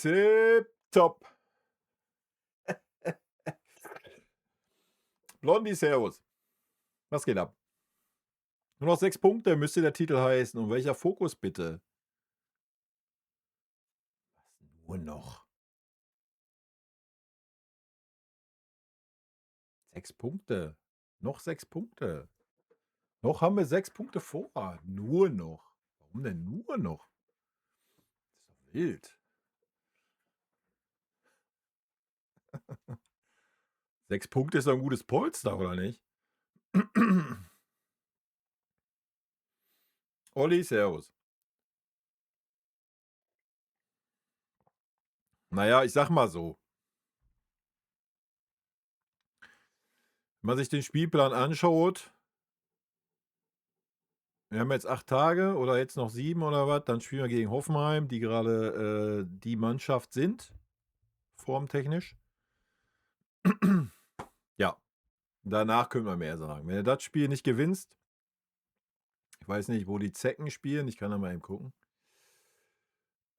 Tipptopp. Blondie, servus. Was geht ab? Nur noch 6 Punkte müsste der Titel heißen. Und welcher Fokus bitte? Was nur noch? 6 Punkte. Noch 6 Punkte. Noch haben wir 6 Punkte vor. Nur noch. Warum denn nur noch? Das ist doch wild. 6 Punkte ist doch ein gutes Polster, oder nicht? Olli, servus. Naja, ich sag mal so. Wenn man sich den Spielplan anschaut, wir haben jetzt 8 Tage oder jetzt noch 7 oder was, dann spielen wir gegen Hoffenheim, die gerade die Mannschaft sind, formtechnisch. Ja, danach können wir mehr sagen. Wenn du das Spiel nicht gewinnst, ich weiß nicht, wo die Zecken spielen, ich kann da mal eben gucken.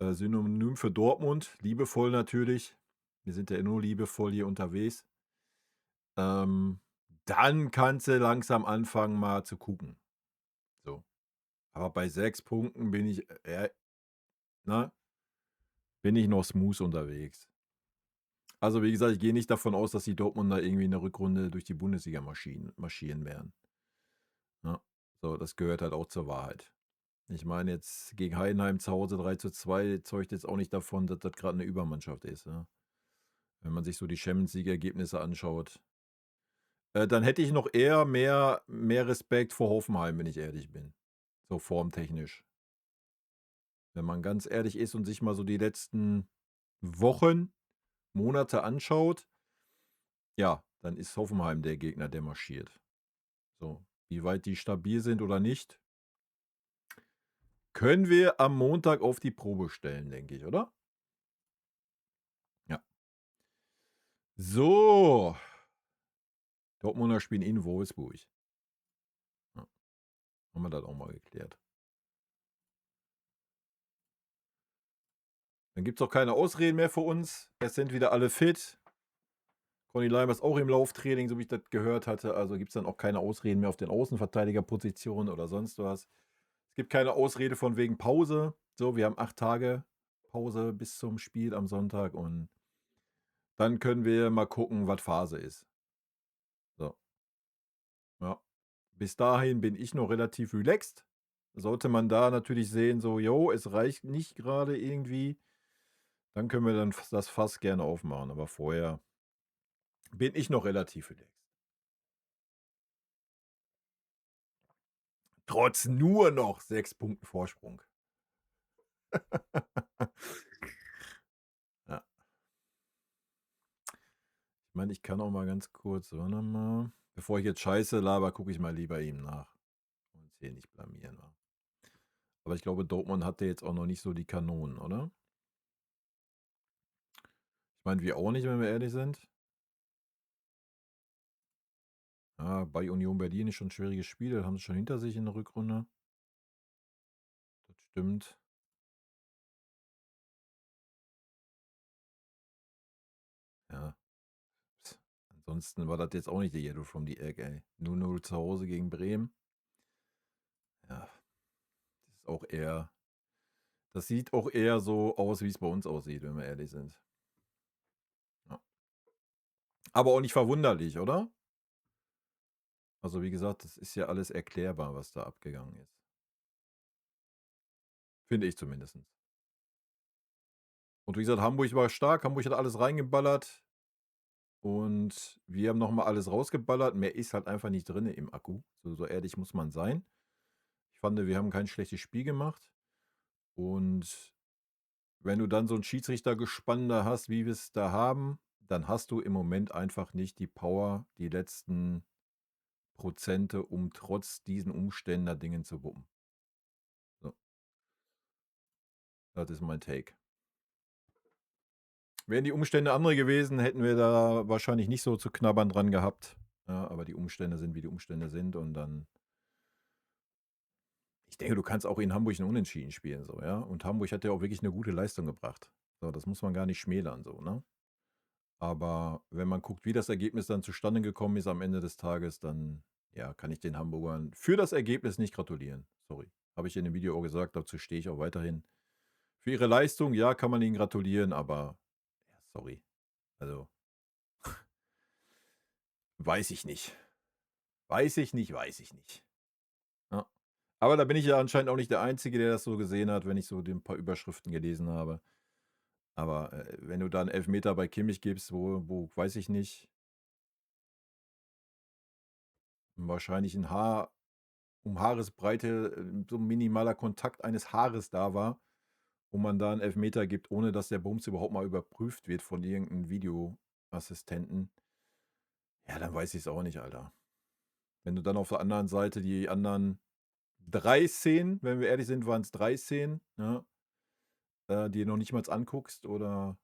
Synonym für Dortmund, liebevoll natürlich. Wir sind ja nur liebevoll hier unterwegs. Dann kannst du langsam anfangen, mal zu gucken. So. Aber bei 6 Punkten bin ich, bin ich noch smooth unterwegs. Also, wie gesagt, ich gehe nicht davon aus, dass die Dortmunder irgendwie in der Rückrunde durch die Bundesliga marschieren werden. Ja, so, das gehört halt auch zur Wahrheit. Ich meine, jetzt gegen Heidenheim zu Hause 3:2 zeugt jetzt auch nicht davon, dass das gerade eine Übermannschaft ist. Ja. Wenn man sich so die Champions League-Ergebnisse anschaut, dann hätte ich noch eher mehr Respekt vor Hoffenheim, wenn ich ehrlich bin. So formtechnisch. Wenn man ganz ehrlich ist und sich mal so die letzten Wochen, Monate anschaut, ja, dann ist Hoffenheim der Gegner, der marschiert. So, wie weit die stabil sind oder nicht, können wir am Montag auf die Probe stellen, denke ich, oder? Ja. So. Dortmunder spielen in Wolfsburg. Ja. Haben wir das auch mal geklärt. Dann gibt es auch keine Ausreden mehr für uns. Es sind wieder alle fit. Conny Leimer ist auch im Lauftraining, so wie ich das gehört hatte. Also gibt es dann auch keine Ausreden mehr auf den Außenverteidigerpositionen oder sonst was. Es gibt keine Ausrede von wegen Pause. So, wir haben 8 Tage Pause bis zum Spiel am Sonntag und dann können wir mal gucken, was Phase ist. So. Ja. Bis dahin bin ich noch relativ relaxed. Sollte man da natürlich sehen, so, jo, es reicht nicht gerade irgendwie, dann können wir dann das Fass gerne aufmachen. Aber vorher bin ich noch relativ relaxed. Trotz nur noch 6 Punkten Vorsprung. Ja. Ich meine, ich kann auch mal ganz kurz, warte mal. Bevor ich jetzt Scheiße laber, gucke ich mal lieber ihm nach. Und uns hier nicht blamieren. Wa? Aber ich glaube, Dortmund hatte jetzt auch noch nicht so die Kanonen, oder? Ich meine, wir auch nicht, wenn wir ehrlich sind. Ja, bei Union Berlin ist schon ein schwieriges Spiel. Das haben sie schon hinter sich in der Rückrunde. Das stimmt. Ja. Pss. Ansonsten war das jetzt auch nicht der Yellow from the Egg, ey. 0-0 zu Hause gegen Bremen. Ja. Das ist auch eher. Das sieht auch eher so aus, wie es bei uns aussieht, wenn wir ehrlich sind. Ja. Aber auch nicht verwunderlich, oder? Also wie gesagt, das ist ja alles erklärbar, was da abgegangen ist. Finde ich zumindest. Und wie gesagt, Hamburg war stark. Hamburg hat alles reingeballert. Und wir haben nochmal alles rausgeballert. Mehr ist halt einfach nicht drin im Akku. So ehrlich muss man sein. Ich fand, wir haben kein schlechtes Spiel gemacht. Und wenn du dann so ein Schiedsrichtergespann da hast, wie wir es da haben, dann hast du im Moment einfach nicht die Power, die letzten Prozente, um trotz diesen Umständen da Dingen zu wuppen. So. Das ist mein Take. Wären die Umstände andere gewesen, hätten wir da wahrscheinlich nicht so zu knabbern dran gehabt. Ja, aber die Umstände sind, wie die Umstände sind. Und dann, denke, du kannst auch in Hamburg 'n Unentschieden spielen so, ja? Und Hamburg hat ja auch wirklich 'ne gute Leistung gebracht. So, das muss man gar nicht schmälern so, ne? Aber wenn man guckt, wie das Ergebnis dann zustande gekommen ist am Ende des Tages, dann, ja, kann ich den Hamburgern für das Ergebnis nicht gratulieren. Sorry. Habe ich in dem Video auch gesagt, dazu stehe ich auch weiterhin. Für ihre Leistung, ja, kann man ihnen gratulieren, aber ja, sorry. Also, weiß ich nicht. Weiß ich nicht, weiß ich nicht. Ja. Aber da bin ich ja anscheinend auch nicht der Einzige, der das so gesehen hat, wenn ich so den paar Überschriften gelesen habe. Aber, wenn du da 'n Elfmeter bei Kimmich gibst, wo weiß ich nicht, wahrscheinlich 'n Haar um Haaresbreite, so 'n minimaler Kontakt eines Haares da war und man da 'n Elfmeter gibt, ohne dass der Bums überhaupt mal überprüft wird von irgend 'n Videoassistenten, ja, dann weiß ich's auch nicht, Alter. Wenn du dann auf der anderen Seite die anderen 3 Szenen, wenn wir ehrlich sind, waren's 3 Szenen, ne, dir noch nicht mal anguckst oder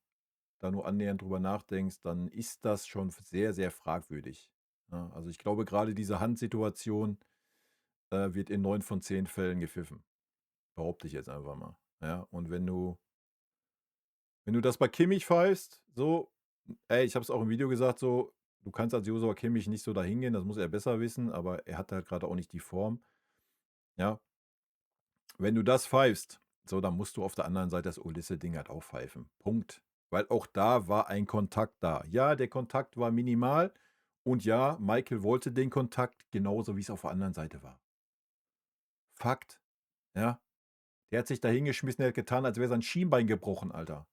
da nur annähernd drüber nachdenkst, dann ist das schon sehr, sehr fragwürdig, ne? Also, ich glaube, grade diese Handsituation, wird in 9 von 10 Fällen gepfiffen. Behaupte ich jetzt einfach mal, ja? Und wenn du das bei Kimmich pfeifst, so, ey, ich habe es auch im Video gesagt, so, du kannst als Joshua Kimmich nicht so da hingehen, das muss er besser wissen, aber er hat halt grade auch nicht die Form, ja? Wenn du das pfeifst, so, dann musst du auf der anderen Seite das Olise-Ding halt auch pfeifen. Punkt. Weil auch da war ein Kontakt da. Ja, der Kontakt war minimal und ja, Michael wollte den Kontakt genauso, wie's auf der anderen Seite war. Fakt, ja? Der hat sich da hingeschmissen, der hat getan, als wäre sein Schienbein gebrochen, Alter.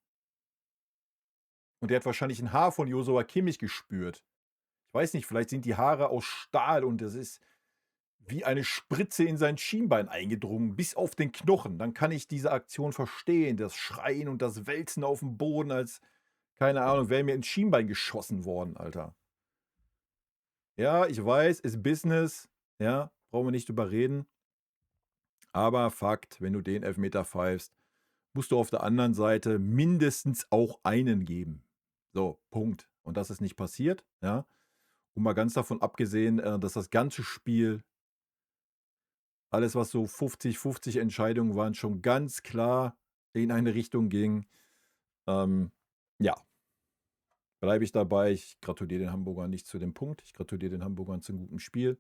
Und der hat wahrscheinlich 'n Haar von Joshua Kimmich gespürt. Ich weiß nicht, vielleicht sind die Haare aus Stahl und das ist wie eine Spritze in sein Schienbein eingedrungen, bis auf den Knochen. Dann kann ich diese Aktion verstehen, das Schreien und das Wälzen aufm Boden, als, keine Ahnung, wäre mir ins Schienbein geschossen worden, Alter. Ja, ich weiß, ist Business, ja, brauchen wir nicht drüber reden. Aber Fakt, wenn du den Elfmeter pfeifst, musst du auf der anderen Seite mindestens auch einen geben. So, Punkt. Und das ist nicht passiert, ja? Und mal ganz davon abgesehen, dass das ganze Spiel, alles, was so 50-50 Entscheidungen waren, schon ganz klar in eine Richtung ging. Ja, bleibe ich dabei. Ich gratuliere den Hamburgern nicht zu dem Punkt. Ich gratuliere den Hamburgern zum guten Spiel,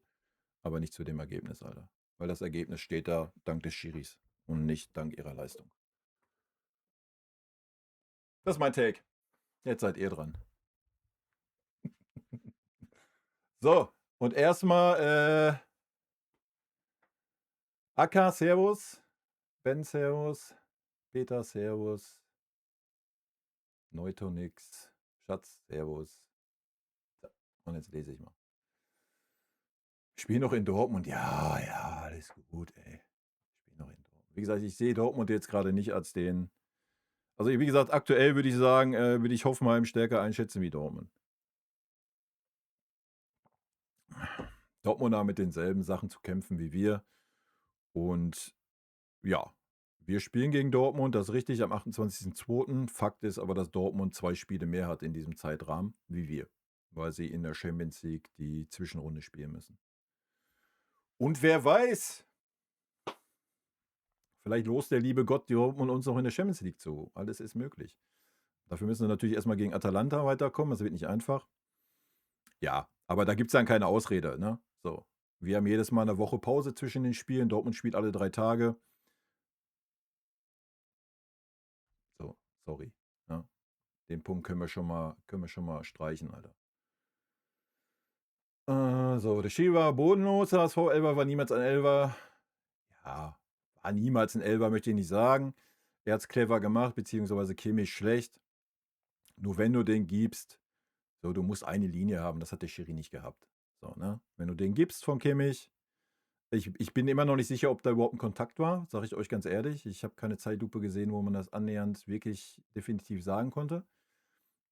aber nicht zu dem Ergebnis, Alter. Weil das Ergebnis steht da dank des Schiris und nicht dank ihrer Leistung. Das ist mein Take. Jetzt seid ihr dran. So, und erstmal Akka, servus. Ben, servus. Peter, servus. Neutonix, Schatz, servus. So, und jetzt lese ich mal. Spiel noch in Dortmund. Ja, ja, alles gut, ey. Spiel noch in Dortmund. Wie gesagt, ich sehe Dortmund jetzt gerade nicht als den. Also, wie gesagt, aktuell würde ich sagen, würde ich Hoffenheim stärker einschätzen wie Dortmund. Dortmund hat mit denselben Sachen zu kämpfen wie wir. Und ja, wir spielen gegen Dortmund, das ist richtig, am 28.02. Fakt ist aber, dass Dortmund 2 Spiele mehr hat in diesem Zeitrahmen wie wir, weil sie in der Champions League die Zwischenrunde spielen müssen. Und wer weiß, vielleicht lost der liebe Gott Dortmund uns noch in der Champions League zu. Alles ist möglich. Dafür müssen wir natürlich erstmal gegen Atalanta weiterkommen, das wird nicht einfach. Ja, aber da gibt es dann keine Ausrede, ne? So. Wir haben jedes Mal eine Woche Pause zwischen den Spielen. Dortmund spielt alle 3 Tage. So, sorry, ne? Den Punkt können wir schon mal streichen, Alter. So, der Schiri war bodenlos, HSV Elfer war niemals ein Elfer. Ja, war niemals ein Elfer, möchte ich nicht sagen. Er hat's clever gemacht, beziehungsweise Kimmich schlecht. Nur wenn du den gibst, so, du musst eine Linie haben, das hat der Schiri nicht gehabt. So, ne? Wenn du den gibst von Kimmich, ich bin immer noch nicht sicher, ob da überhaupt ein Kontakt war, sage ich euch ganz ehrlich. Ich habe keine Zeitlupe gesehen, wo man das annähernd wirklich definitiv sagen konnte.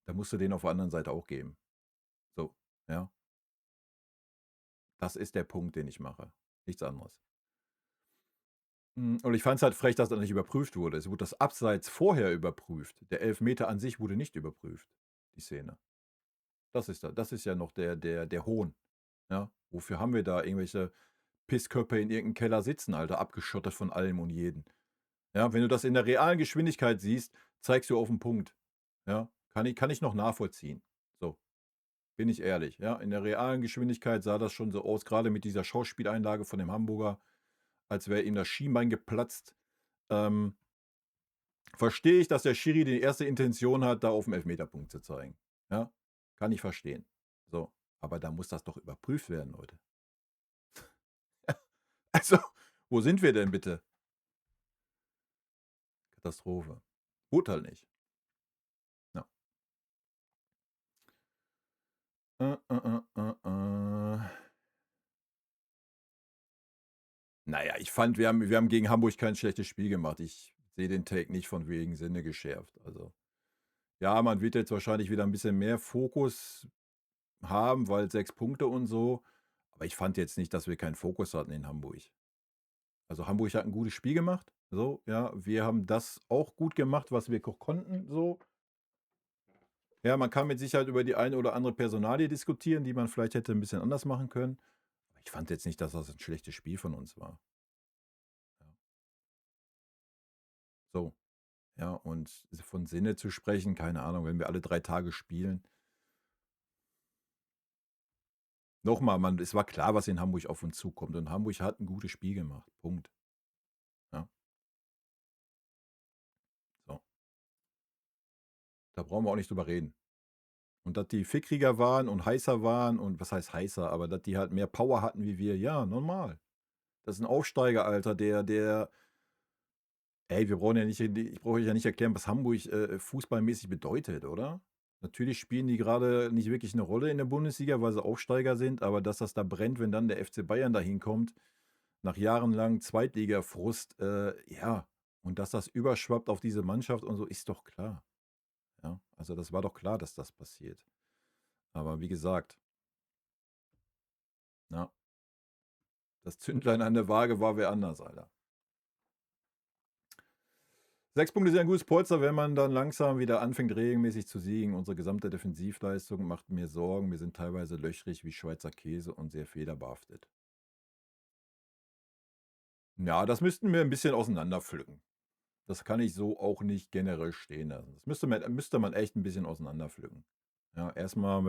Da musst du den auf der anderen Seite auch geben. So, ja. Das ist der Punkt, den ich mache. Nichts anderes. Und ich fand es halt frech, dass das nicht überprüft wurde. Es wurde das Abseits vorher überprüft. Der Elfmeter an sich wurde nicht überprüft, die Szene. Das ist ja noch der Hohn. Ja? Wofür haben wir da irgendwelche Pissköppe in irgendeinem Keller sitzen, Alter, abgeschottet von allem und jeden. Ja, wenn du das in der realen Geschwindigkeit siehst, zeigst du auf 'n Punkt. Ja, kann ich noch nachvollziehen. So, bin ich ehrlich, ja? In der realen Geschwindigkeit sah das schon so aus, grade mit dieser Schauspieleinlage von dem Hamburger, als wäre ihm das Schienbein geplatzt. Ähm, Verstehe ich, dass der Schiri die erste Intention hat, da auf 'n Elfmeterpunkt zu zeigen. Ja, kann ich verstehen. So, aber da muss das doch überprüft werden, Leute. Also, wo sind wir denn bitte? Katastrophe. Wurde halt nicht. Ja. Äh, äh, äh, äh. Na ja, ich fand, wir haben gegen Hamburg kein schlechtes Spiel gemacht. Ich sehe den Take nicht von wegen Sinne geschärft. Also, ja, man wird jetzt wahrscheinlich wieder 'n bisschen mehr Fokus haben, weil 6 Punkte und so, aber ich fand jetzt nicht, dass wir keinen Fokus hatten in Hamburg. Also, Hamburg hat 'n gutes Spiel gemacht, so, ja. Wir haben das auch gut gemacht, was wir konnten, so. Ja, man kann mit Sicherheit über die eine oder andere Personalie diskutieren, die man vielleicht hätte 'n bisschen anders machen können. Aber ich fand jetzt nicht, dass das 'n schlechtes Spiel von uns war. Ja. So, ja, und von Sinne zu sprechen, keine Ahnung, wenn wir alle 3 Tage spielen. Noch mal, es war klar, was in Hamburg auf uns zukommt und Hamburg hat 'n gutes Spiel gemacht. Punkt. Ja, so. Da brauchen wir auch nicht drüber reden. Und dass die fickriger waren und heißer waren und was heißt heißer, aber dass die halt mehr Power hatten wie wir, ja, normal. Das ist 'n Aufsteiger, Alter, der ey, wir brauchen ja nicht ich brauche euch ja nicht erklären, was Hamburg, fußballmäßig bedeutet, oder? Natürlich spielen die grade nicht wirklich 'ne Rolle in der Bundesliga, weil sie Aufsteiger sind, aber dass das da brennt, wenn dann der FC Bayern da hinkommt, nach jahrelang Zweitligafrust, ja, und dass das überschwappt auf diese Mannschaft und so, ist doch klar, ja? Also, das war doch klar, dass das passiert. Aber wie gesagt, ja, das Zündlein an der Waage war wer anders, Alter. 6 Punkte sind ein gutes Polster, wenn man dann langsam wieder anfängt, regelmäßig zu siegen. Unsere gesamte Defensivleistung macht mir Sorgen. Wir sind teilweise löchrig wie Schweizer Käse und sehr fehlerbehaftet. Ja, das müssten wir ein bisschen auseinanderpflücken. Das kann ich so auch nicht generell stehen lassen. Das müsste man echt ein bisschen auseinanderpflücken. Ja, erstmal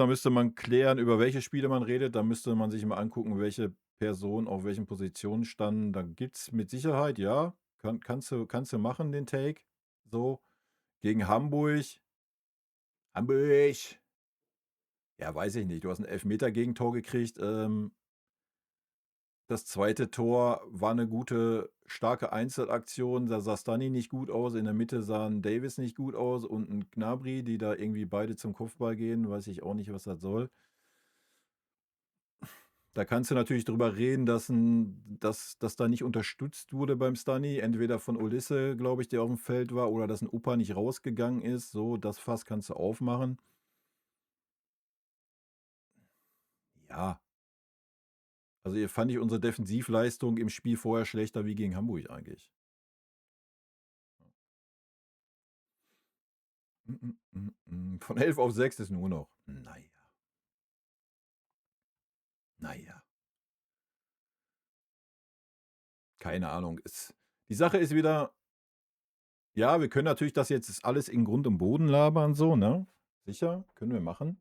müsste man klären, über welche Spiele man redet. Da müsste man sich mal angucken, welche Personen auf welchen Positionen standen. Da gibt's mit Sicherheit, ja, kannst du machen, den Take, so. Gegen Hamburg. Hamburg. Ja, weiß ich nicht. Du hast 'n Elfmeter-Gegentor gekriegt. Das zweite Tor war 'ne gute, starke Einzelaktion. Da sah Stunny nicht gut aus. In der Mitte sah 'n Davis nicht gut aus und 'n Gnabry, die da irgendwie beide zum Kopfball gehen. Weiß ich auch nicht, was das soll. Da kannst du natürlich drüber reden, dass da nicht unterstützt wurde beim Stunny, entweder von Olisse, glaube ich, der aufm Feld war, oder dass 'n Upper nicht rausgegangen ist. So, das Fass kannst du aufmachen. Ja, also, hier fand ich unsere Defensivleistung im Spiel vorher schlechter wie gegen Hamburg eigentlich. Von 11 auf 6 ist nur noch. Na ja, keine Ahnung. Die Sache ist wieder, ja, wir können natürlich das jetzt alles in Grund und Boden labern so, ne? Sicher, können wir machen.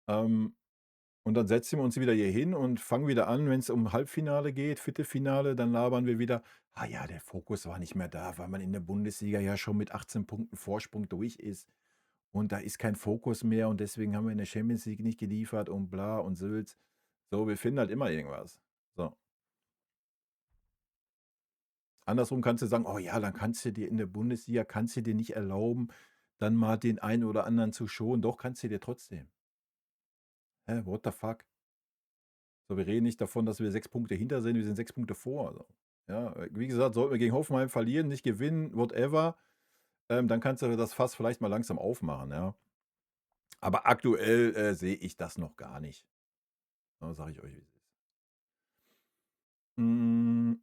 Ähm, und dann setzen wir uns wieder hier hin und fangen wieder an, wenn es um Halbfinale geht, Viertelfinale, dann labern wir wieder: „Ah ja, der Fokus war nicht mehr da, weil man in der Bundesliga ja schon mit 18 Punkten Vorsprung durch ist. Und da ist kein Fokus mehr und deswegen haben wir in der Champions League nicht geliefert und bla und Sülz." So, wir finden halt immer irgendwas. So. Andersrum kannst du sagen: „Oh ja, dann kannst du dir in der Bundesliga kannst du dir nicht erlauben, dann mal den einen oder anderen zu schonen." Doch, kannst du dir trotzdem. Hä, what the fuck? So, wir reden nicht davon, dass wir 6 Punkte hinter sind, wir sind 6 Punkte vor, so. Ja, wie gesagt, sollten wir gegen Hoffenheim verlieren, nicht gewinnen, whatever, dann kannst du das Fass vielleicht mal langsam aufmachen, ja. Aber aktuell, sehe ich das noch gar nicht. Ne, sage ich euch, wie es ist. Hm,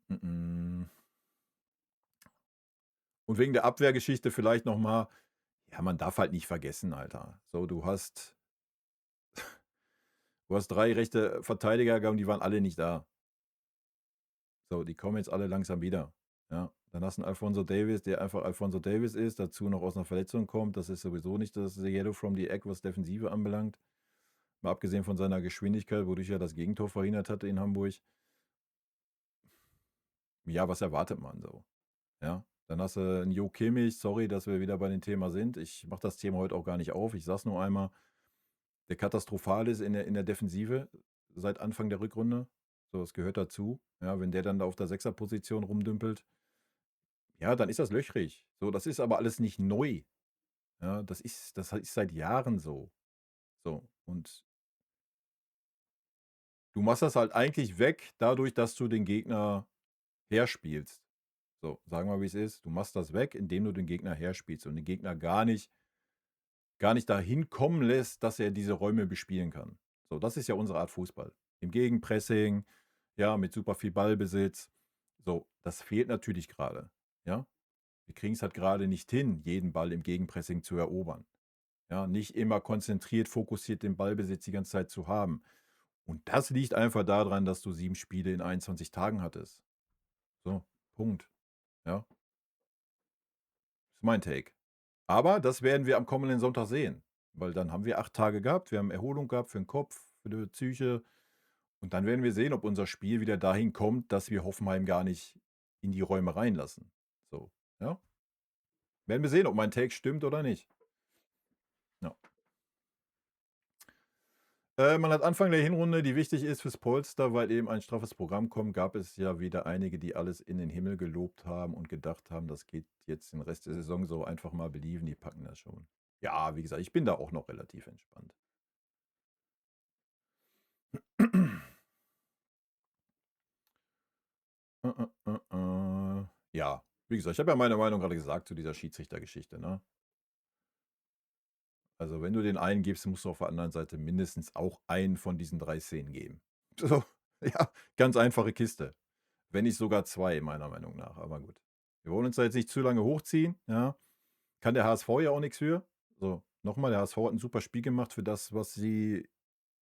Und wegen der Abwehrgeschichte vielleicht noch mal, ja, man darf halt nicht vergessen, Alter. So, du hast Du hast 3 rechte Verteidiger gehabt und die waren alle nicht da. So, die kommen jetzt alle langsam wieder. Ja, dann hast du 'n Alphonso Davies, der einfach Alphonso Davies ist, dazu noch aus 'ner Verletzung kommt. Das ist sowieso nicht das Yellow from the Egg, was Defensive anbelangt. Mal abgesehen von seiner Geschwindigkeit, wodurch er das Gegentor verhindert hatte in Hamburg. Ja, was erwartet man so? Ja, dann hast du 'n Jo Kimmich. Sorry, dass wir wieder bei dem Thema sind. Ich mache das Thema heute auch gar nicht auf. Ich sage es nur einmal, der katastrophal ist in der Defensive seit Anfang der Rückrunde. So, das gehört dazu. Ja, wenn der dann da auf der Sechserposition rumdümpelt, ja, dann ist das löchrig. So, das ist aber alles nicht neu. Ja, das ist seit Jahren so. So, und du machst das halt eigentlich weg dadurch, dass du den Gegner herspielst. So, sagen wir, wie es ist. Du machst das weg, indem du den Gegner herspielst und den Gegner gar nicht dahin kommen lässt, dass er diese Räume bespielen kann. So, das ist ja unsere Art Fußball. Im Gegenpressing, ja, mit super viel Ballbesitz. So, das fehlt natürlich gerade. Ja, wir kriegen es halt gerade nicht hin, jeden Ball im Gegenpressing zu erobern. Ja, nicht immer konzentriert, fokussiert den Ballbesitz die ganze Zeit zu haben. Und das liegt einfach daran, dass du 7 Spiele in 21 Tagen hattest. So, Punkt. Ja, ist mein Take. Aber das werden wir am kommenden Sonntag sehen, weil dann haben wir 8 Tage gehabt. Wir haben Erholung gehabt für den Kopf, für die Psyche. Und dann werden wir sehen, ob unser Spiel wieder dahin kommt, dass wir Hoffenheim gar nicht in die Räume reinlassen. So, ja. Werden wir sehen, ob mein Take stimmt oder nicht. Ja. Man hat Anfang der Hinrunde, die wichtig ist fürs Polster, weil eben ein straffes Programm kommt, gab es ja wieder einige, die alles in den Himmel gelobt haben und gedacht haben, das geht jetzt den Rest der Saison so einfach mal belieben, die packen das schon. Ja, wie gesagt, ich bin da auch noch relativ entspannt. Ja, wie gesagt, ich habe ja meine Meinung gerade gesagt zu dieser Schiedsrichtergeschichte, ne? Also, wenn du den einen gibst, musst du auf der anderen Seite mindestens auch einen von diesen 3 Szenen geben. So, ja, ganz einfache Kiste. Wenn nicht sogar 2 meiner Meinung nach, aber gut. Wir wollen uns da jetzt nicht zu lange hochziehen, ja? Kann der HSV ja auch nix für. So, noch mal, der HSV hat 'n super Spiel gemacht für das, was sie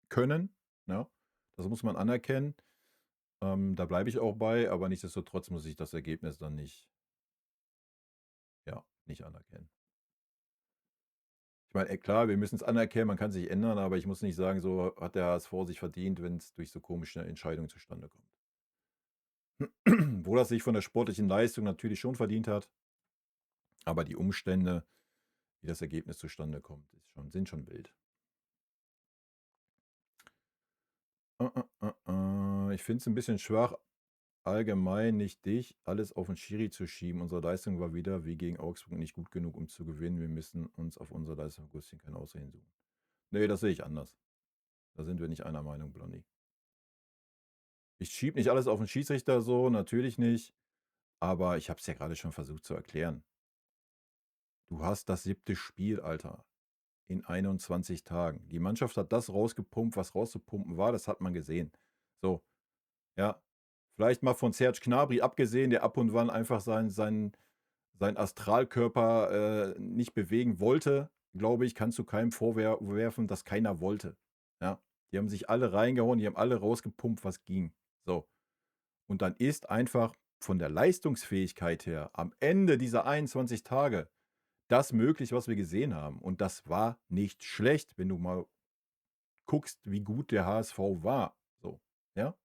können, ja? Das muss man anerkennen. Da bleibe ich auch bei, aber nichtsdestotrotz muss ich das Ergebnis dann nicht anerkennen. Ich meine, klar, wir müssen es anerkennen, man kann sich ändern, aber ich muss nicht sagen, so hat der HSV sich verdient, wenn es durch so komische Entscheidungen zustande kommt. Wo das sich von der sportlichen Leistung natürlich schon verdient hat, aber die Umstände, wie das Ergebnis zustande kommt, sind schon wild. Ich finde es ein bisschen schwach, allgemein, nicht dich, alles auf den Schiri zu schieben. Unsere Leistung war wieder wie gegen Augsburg nicht gut genug, um zu gewinnen. Wir müssen uns auf unsere Leistung fokussieren, keine Ausreden suchen. Ne, das sehe ich anders. Da sind wir nicht einer Meinung, Blondie. Ich schiebe nicht alles auf den Schiedsrichter so, natürlich nicht, aber ich habe es ja gerade schon versucht zu erklären. Du hast das 7. Spiel, Alter, in 21 Tagen. Die Mannschaft hat das rausgepumpt, was rauszupumpen war, das hat man gesehen. So, ja. Vielleicht mal von Serge Gnabry abgesehen, der ab und wann einfach seinen Astralkörper, nicht bewegen wollte, glaube ich, kannst du keinem vorwerfen, dass keiner wollte. Ja, die haben sich alle reingehauen, die haben alle rausgepumpt, was ging. So, und dann ist einfach von der Leistungsfähigkeit her am Ende dieser 21 Tage das möglich, was wir gesehen haben. Und das war nicht schlecht, wenn du mal guckst, wie gut der HSV war. So, ja?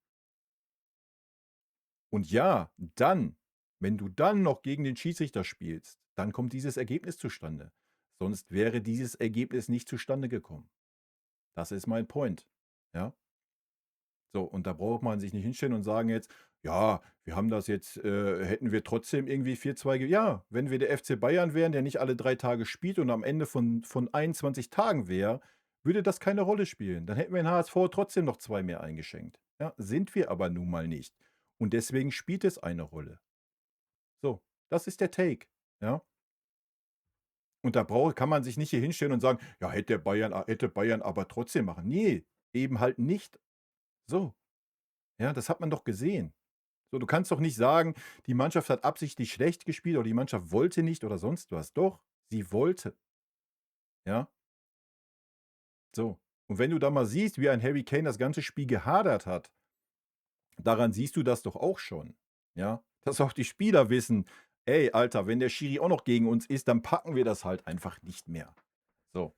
Und ja, dann, wenn du dann noch gegen den Schiedsrichter spielst, dann kommt dieses Ergebnis zustande. Sonst wäre dieses Ergebnis nicht zustande gekommen. Das ist mein Point. Ja. So, und da braucht man sich nicht hinstellen und sagen jetzt, ja, wir haben das jetzt, hätten wir trotzdem irgendwie 4-2 ja, wenn wir der FC Bayern wären, der nicht alle 3 Tage spielt und am Ende von 21 Tagen wäre, würde das keine Rolle spielen. Dann hätten wir den HSV trotzdem noch 2 mehr eingeschenkt. Ja, sind wir aber nun mal nicht. Und deswegen spielt es eine Rolle. So, das ist der Take, ja? Und da kann man sich nicht hier hinstellen und sagen: „Ja, hätte Bayern aber trotzdem machen.“ Ne, eben halt nicht. So, ja, das hat man doch gesehen. So, du kannst doch nicht sagen, die Mannschaft hat absichtlich schlecht gespielt oder die Mannschaft wollte nicht oder sonst was. Doch, sie wollte, ja? So. Und wenn du da mal siehst, wie ein Harry Kane das ganze Spiel gehadert hat, daran siehst du das doch auch schon, ja? Dass auch die Spieler wissen: „Ey, Alter, wenn der Schiri auch noch gegen uns ist, dann packen wir das halt einfach nicht mehr." So,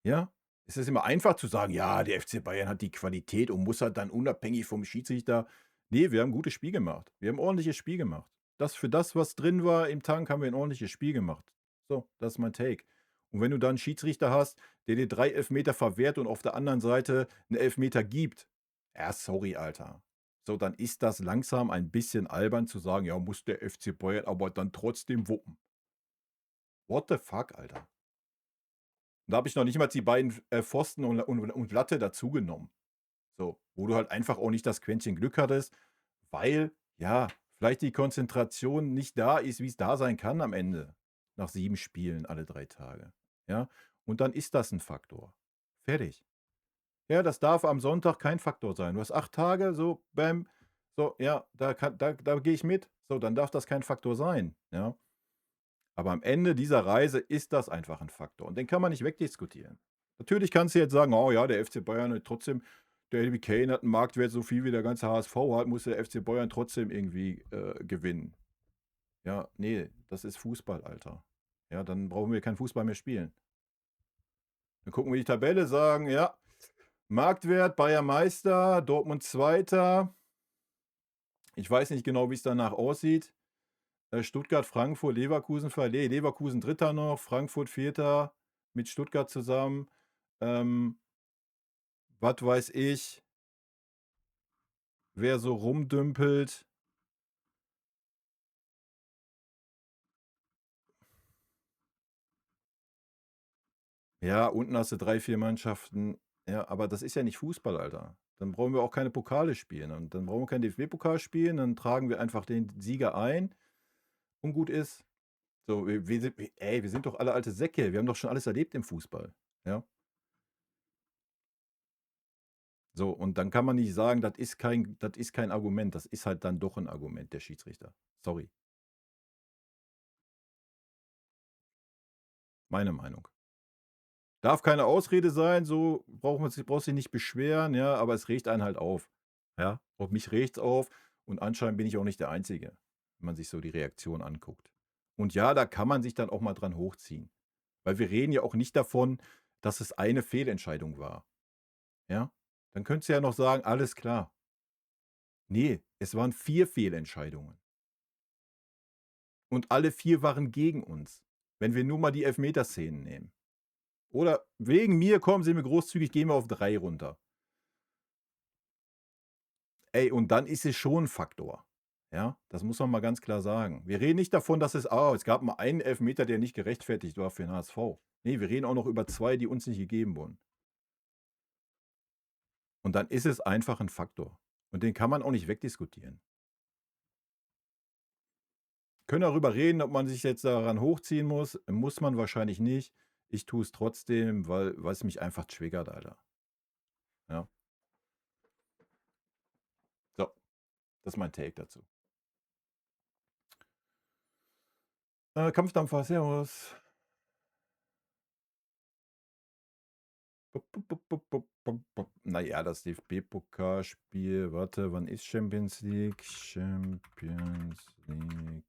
ja? Es ist immer einfach zu sagen: „Ja, der FC Bayern hat die Qualität und muss halt dann unabhängig vom Schiedsrichter." Ne, wir haben 'n gutes Spiel gemacht. Wir haben 'n ordentliches Spiel gemacht. Für das, was drin war im Tank, haben wir 'n ordentliches Spiel gemacht. So, das ist mein Take. Und wenn du dann 'n Schiedsrichter hast, der dir 3 Elfmeter verwehrt und auf der anderen Seite 'n Elfmeter gibt, ja, sorry, Alter. So, dann ist das langsam ein bisschen albern zu sagen: „Ja, muss der FC Bayern aber dann trotzdem wuppen." What the fuck, Alter? Da habe ich noch nicht mal die beiden Pfosten und Latte dazugenommen. So, wo du halt einfach auch nicht das Quäntchen Glück hattest, weil, ja, vielleicht die Konzentration nicht da ist, wie es da sein kann am Ende, nach 7 Spielen alle 3 Tage, ja? Und dann ist das 'n Faktor. Fertig. Ja, das darf am Sonntag kein Faktor sein. Du hast 8 Tage, so, bäm, so, ja, da gehe ich mit. So, dann darf das kein Faktor sein, ja? Aber am Ende dieser Reise ist das einfach 'n Faktor und den kann man nicht wegdiskutieren. Natürlich kannst du jetzt sagen: „Oh ja, der FC Bayern hat trotzdem, der Harry Kane hat 'n Marktwert so viel wie der ganze HSV hat, muss der FC Bayern trotzdem irgendwie, gewinnen." Ja, ne, das ist Fußball, Alter. Ja, dann brauchen wir keinen Fußball mehr spielen. Dann gucken wir die Tabelle, sagen: „Ja, Marktwert, Bayern Meister, Dortmund Zweiter." Ich weiß nicht genau, wie's danach aussieht. Stuttgart, Frankfurt, Leverkusen Leverkusen Dritter noch, Frankfurt Vierter mit Stuttgart zusammen. Ähm, Was weiß ich, wer so rumdümpelt. Ja, unten hast du 3, 4 Mannschaften. Ja, aber das ist ja nicht Fußball, Alter. Dann brauchen wir auch keine Pokale spielen und dann brauchen wir keinen DFB-Pokal spielen, dann tragen wir einfach den Sieger ein und gut ist. So, wir sind doch alle alte Säcke. Wir haben doch schon alles erlebt im Fußball, ja? So, und dann kann man nicht sagen, das ist kein Argument. Das ist halt dann doch 'n Argument, der Schiedsrichter. Sorry, meine Meinung. Darf keine Ausrede sein, so brauchst dich nicht beschweren, ja, aber es regt einen halt auf, ja? Und mich regt's auf und anscheinend bin ich auch nicht der Einzige, wenn man sich so die Reaktion anguckt. Und ja, da kann man sich dann auch mal dran hochziehen, weil wir reden ja auch nicht davon, dass es eine Fehlentscheidung war, ja? Dann könntest du ja noch sagen: „Alles klar." Ne, es waren 4 Fehlentscheidungen und alle 4 waren gegen uns, wenn wir nur mal die Elfmeterszenen nehmen. Oder wegen mir, kommen Sie mir großzügig, gehen wir auf 3 runter. Ey, und dann ist es schon 'n Faktor. Ja, das muss man mal ganz klar sagen. Wir reden nicht davon, dass es gab mal einen Elfmeter, der nicht gerechtfertigt war für den HSV. Ne, wir reden auch noch über 2, die uns nicht gegeben wurden. Und dann ist es einfach 'n Faktor. Und den kann man auch nicht wegdiskutieren. Können darüber reden, ob man sich jetzt daran hochziehen muss. Muss man wahrscheinlich nicht. Ich tue es trotzdem, weil es mich einfach triggert, Alter. Ja, so, das ist mein Take dazu. Kampfdampfer, servus. Na ja, das DFB-Pokalspiel, warte, wann ist Champions League? Champions League.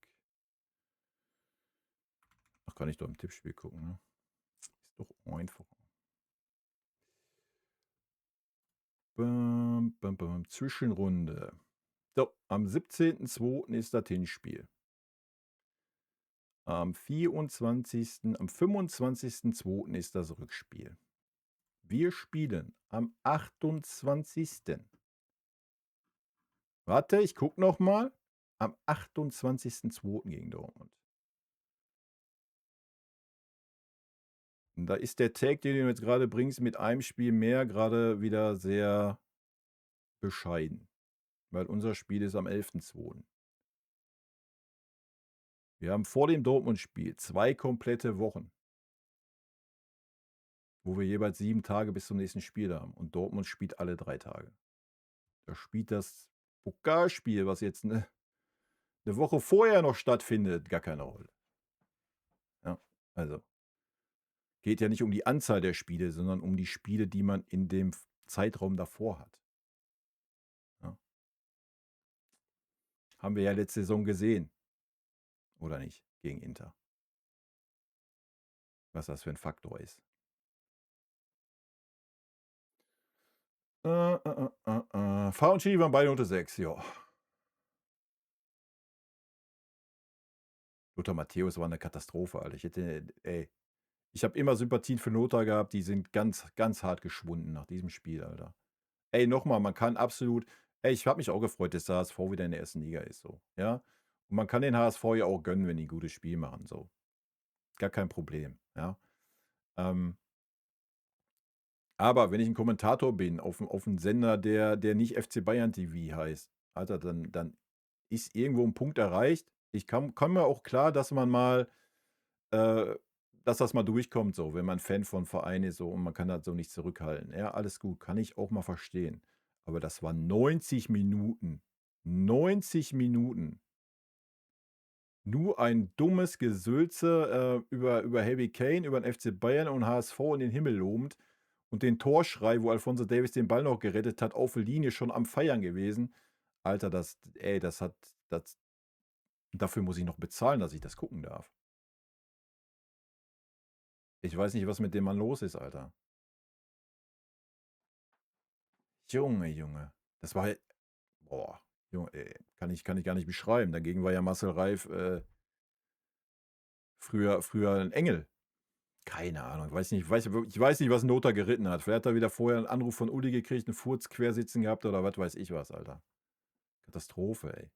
Ach, kann ich doch im Tippspiel gucken, ne? Ist doch einfach. Zwischenrunde. So, am 17.02. ist das Hinspiel. Am 25.02. ist das Rückspiel. Wir spielen am 28. Warte, ich gucke noch mal. Am 28.02. gegen Dortmund. Und da ist der Take, den du jetzt gerade bringst, mit einem Spiel mehr gerade wieder sehr bescheiden, weil unser Spiel ist am 11.02. Wir haben vor dem Dortmund-Spiel 2 komplette Wochen, wo wir jeweils 7 Tage bis zum nächsten Spiel haben und Dortmund spielt alle 3 Tage. Da spielt das Pokalspiel, was jetzt 'ne Woche vorher noch stattfindet, gar keine Rolle. Ja, also Geht ja nicht um die Anzahl der Spiele, sondern um die Spiele, die man in dem Zeitraum davor hat. Ja. Haben wir ja letzte Saison gesehen. Oder nicht? Gegen Inter. Was das für ein Faktor ist. Fahr und Ski waren beide unter 6, ja. Lothar Matthäus war eine Katastrophe, Alter. Ich habe immer Sympathien für Lothar gehabt, die sind ganz, ganz hart geschwunden nach diesem Spiel, Alter. Ey, nochmal, man kann absolut ich habe mich auch gefreut, dass der HSV wieder in der 1. Liga ist, so, ja? Und man kann den HSV ja auch gönnen, wenn die 'n gutes Spiel machen, so. Gar kein Problem, ja? Ähm Aber wenn ich ein Kommentator bin auf 'n Sender, der nicht FC Bayern TV heißt, Alter, dann ist irgendwo ein Punkt erreicht. Ich komme mir auch klar, dass man mal dass das mal durchkommt so, wenn man Fan von Verein ist so und man kann das so nicht zurückhalten. Ja, alles gut, kann ich auch mal verstehen. Aber das waren 90 Minuten. 90 Minuten. Nur ein dummes Gesülze, über Harry Kane, über den FC Bayern und HSV in den Himmel lobend und den Torschrei, wo Alphonso Davies den Ball noch gerettet hat, auf der Linie schon am Feiern gewesen. Alter, das dafür muss ich noch bezahlen, dass ich das gucken darf. Ich weiß nicht, was mit dem Mann los ist, Alter. Junge, Junge. Das war boah, Junge, kann ich gar nicht beschreiben. Dagegen war ja Marcel Reif, früher ein Engel. Keine Ahnung, ich weiß nicht, was Lothar geritten hat. Vielleicht hat er wieder vorher 'n Anruf von Uli gekriegt, 'n Furz-Quersitzen gehabt oder was weiß ich was, Alter. Katastrophe, ey.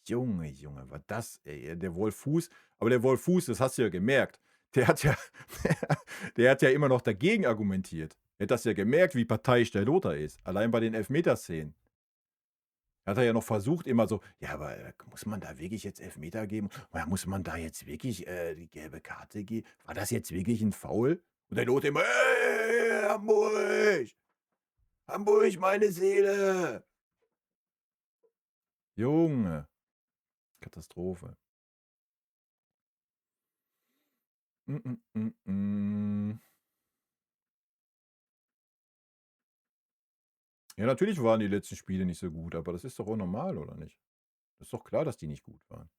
Junge, Junge, war das, ey, der Wolf Fuß, aber der Wolf Fuß, das hast du ja gemerkt, der hat ja der hat ja immer noch dagegen argumentiert. Er hat das ja gemerkt, wie parteiisch der Lothar ist, allein bei den Elfmeterszenen. Hat er ja noch versucht, immer so: „Ja, aber, muss man da wirklich jetzt Elfmeter geben? Oder muss man da jetzt wirklich, die gelbe Karte geben? War das jetzt wirklich 'n Foul?“ Und der Lothar immer: „Ey, Hamburg! Hamburg, meine Seele!“ Junge, Katastrophe. Mm, mm, mm, mm. Ja, natürlich waren die letzten Spiele nicht so gut, aber das ist doch auch normal, oder nicht? Ist doch klar, dass die nicht gut waren.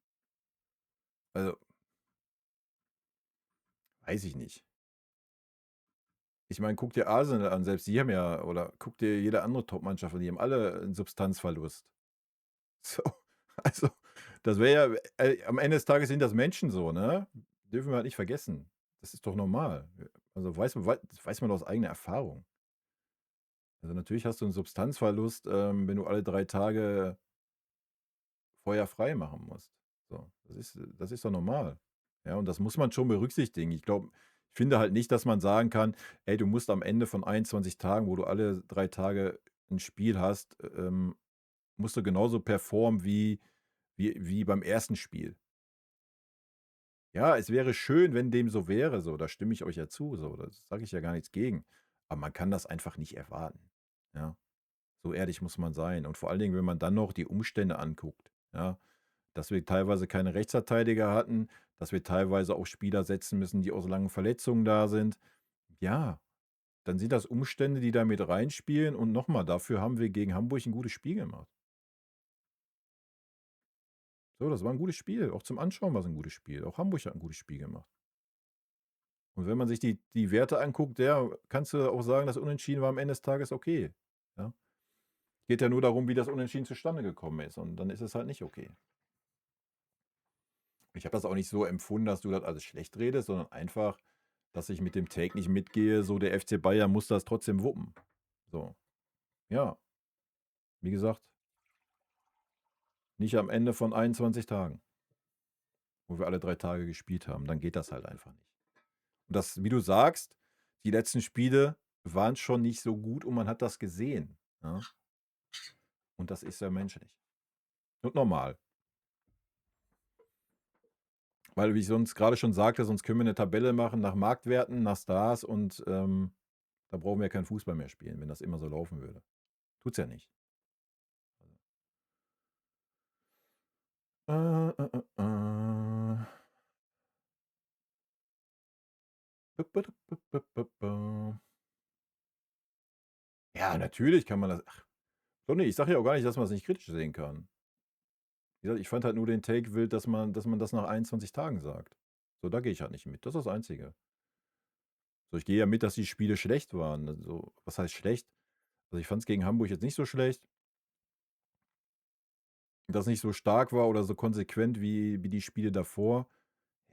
Also, weiß ich nicht. Ich meine, guck dir Arsenal an, selbst die haben ja oder guck dir jede andere Topmannschaft an, die haben alle 'n Substanzverlust. So, also, das wäre ja am Ende des Tages sind das Menschen so, ne? Dürfen wir halt nicht vergessen. Das ist doch normal. Also, weiß man aus eigener Erfahrung. Also, natürlich hast du 'n Substanzverlust, wenn du alle 3 Tage Feuer frei machen musst. So, das ist doch normal. Ja, und das muss man schon berücksichtigen. Ich finde halt nicht, dass man sagen kann: „Ey, du musst am Ende von 21 Tagen, wo du alle 3 Tage 'n Spiel hast, musst du genauso performen wie beim ersten Spiel.“ Ja, es wäre schön, wenn dem so wäre, so, da stimme ich euch ja zu, so, das sage ich ja gar nichts gegen. Aber man kann das einfach nicht erwarten, ja? So ehrlich muss man sein. Und vor allen Dingen, wenn man dann noch die Umstände anguckt, ja, dass wir teilweise keine Rechtsverteidiger hatten, dass wir teilweise auch Spieler setzen müssen, die aus langen Verletzungen da sind. Ja, dann sind das Umstände, die da mit reinspielen und nochmal, dafür haben wir gegen Hamburg ein gutes Spiel gemacht. So, das war ein gutes Spiel. Auch zum Anschauen war's 'n gutes Spiel. Auch Hamburg hat ein gutes Spiel gemacht. Und wenn man sich die Werte anguckt, ja, kannst du auch sagen, das Unentschieden war am Ende des Tages okay, ja? Geht ja nur darum, wie das Unentschieden zustande gekommen ist und dann ist es halt nicht okay. Ich habe das auch nicht so empfunden, dass du das alles schlecht redest, sondern einfach, dass ich mit dem Take nicht mitgehe, so der FC Bayern muss das trotzdem wuppen. So, ja, wie gesagt, nicht am Ende von 21 Tagen, wo wir alle 3 Tage gespielt haben. Dann geht das halt einfach nicht. Und das, wie du sagst, die letzten Spiele waren schon nicht so gut und man hat das gesehen, ja? Und das ist ja menschlich und normal. Weil, wie ich sonst gerade schon sagte, sonst können wir eine Tabelle machen nach Marktwerten, nach Stars und, da brauchen wir ja keinen Fußball mehr spielen, wenn das immer so laufen würde. Tut's ja nicht. Äh, äh, äh, äh. Ja, natürlich kann man das. Ach, doch nicht. Ich sage ja auch gar nicht, dass man es nicht kritisch sehen kann. Wie gesagt, ich fand halt nur den Take wild, dass man das nach 21 Tagen sagt. So, da gehe ich halt nicht mit. Das ist das Einzige. So, ich gehe ja mit, dass die Spiele schlecht waren. Also, was heißt schlecht? Also, ich fand es gegen Hamburg jetzt nicht so schlecht. Dass nicht so stark war oder so konsequent wie die Spiele davor.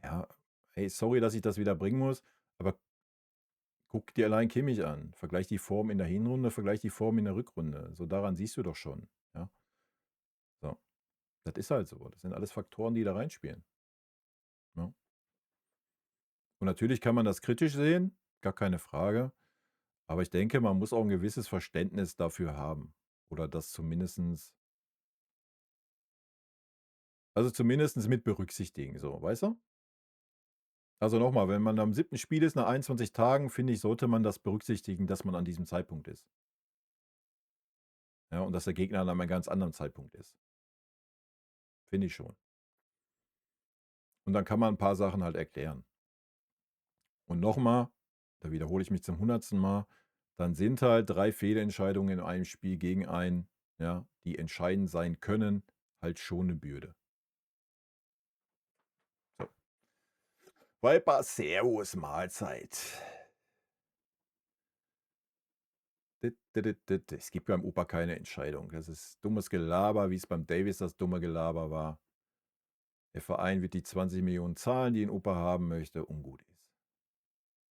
Ja, hey, sorry, dass ich das wieder bringen muss, aber guck dir allein Kimmich an. Vergleich die Form in der Hinrunde, vergleich die Form in der Rückrunde. So, daran siehst du doch schon, ja? So, das ist halt so. Das sind alles Faktoren, die da reinspielen, ne? Und natürlich kann man das kritisch sehen, gar keine Frage, aber ich denke, man muss auch ein gewisses Verständnis dafür haben oder das zumindestens mit berücksichtigen, so, weißt du? Also nochmal, wenn man am 7. Spiel ist, nach 21 Tagen, finde ich, sollte man das berücksichtigen, dass man an diesem Zeitpunkt ist. Ja, und dass der Gegner an einem ganz anderen Zeitpunkt ist. Finde ich schon. Und dann kann man ein paar Sachen halt erklären. Und nochmal, da wiederhole ich mich zum 100. Mal, dann sind halt 3 Fehlentscheidungen in einem Spiel gegen einen, ja, die entscheidend sein können, halt schon eine Bürde. So. Viper, Servus, Mahlzeit. Es gibt beim Opa keine Entscheidung. Das ist dummes Gelaber, wie es beim Davis das dumme Gelaber war. Der Verein wird die 20 Millionen zahlen, die ein Opa haben möchte, und gut ist.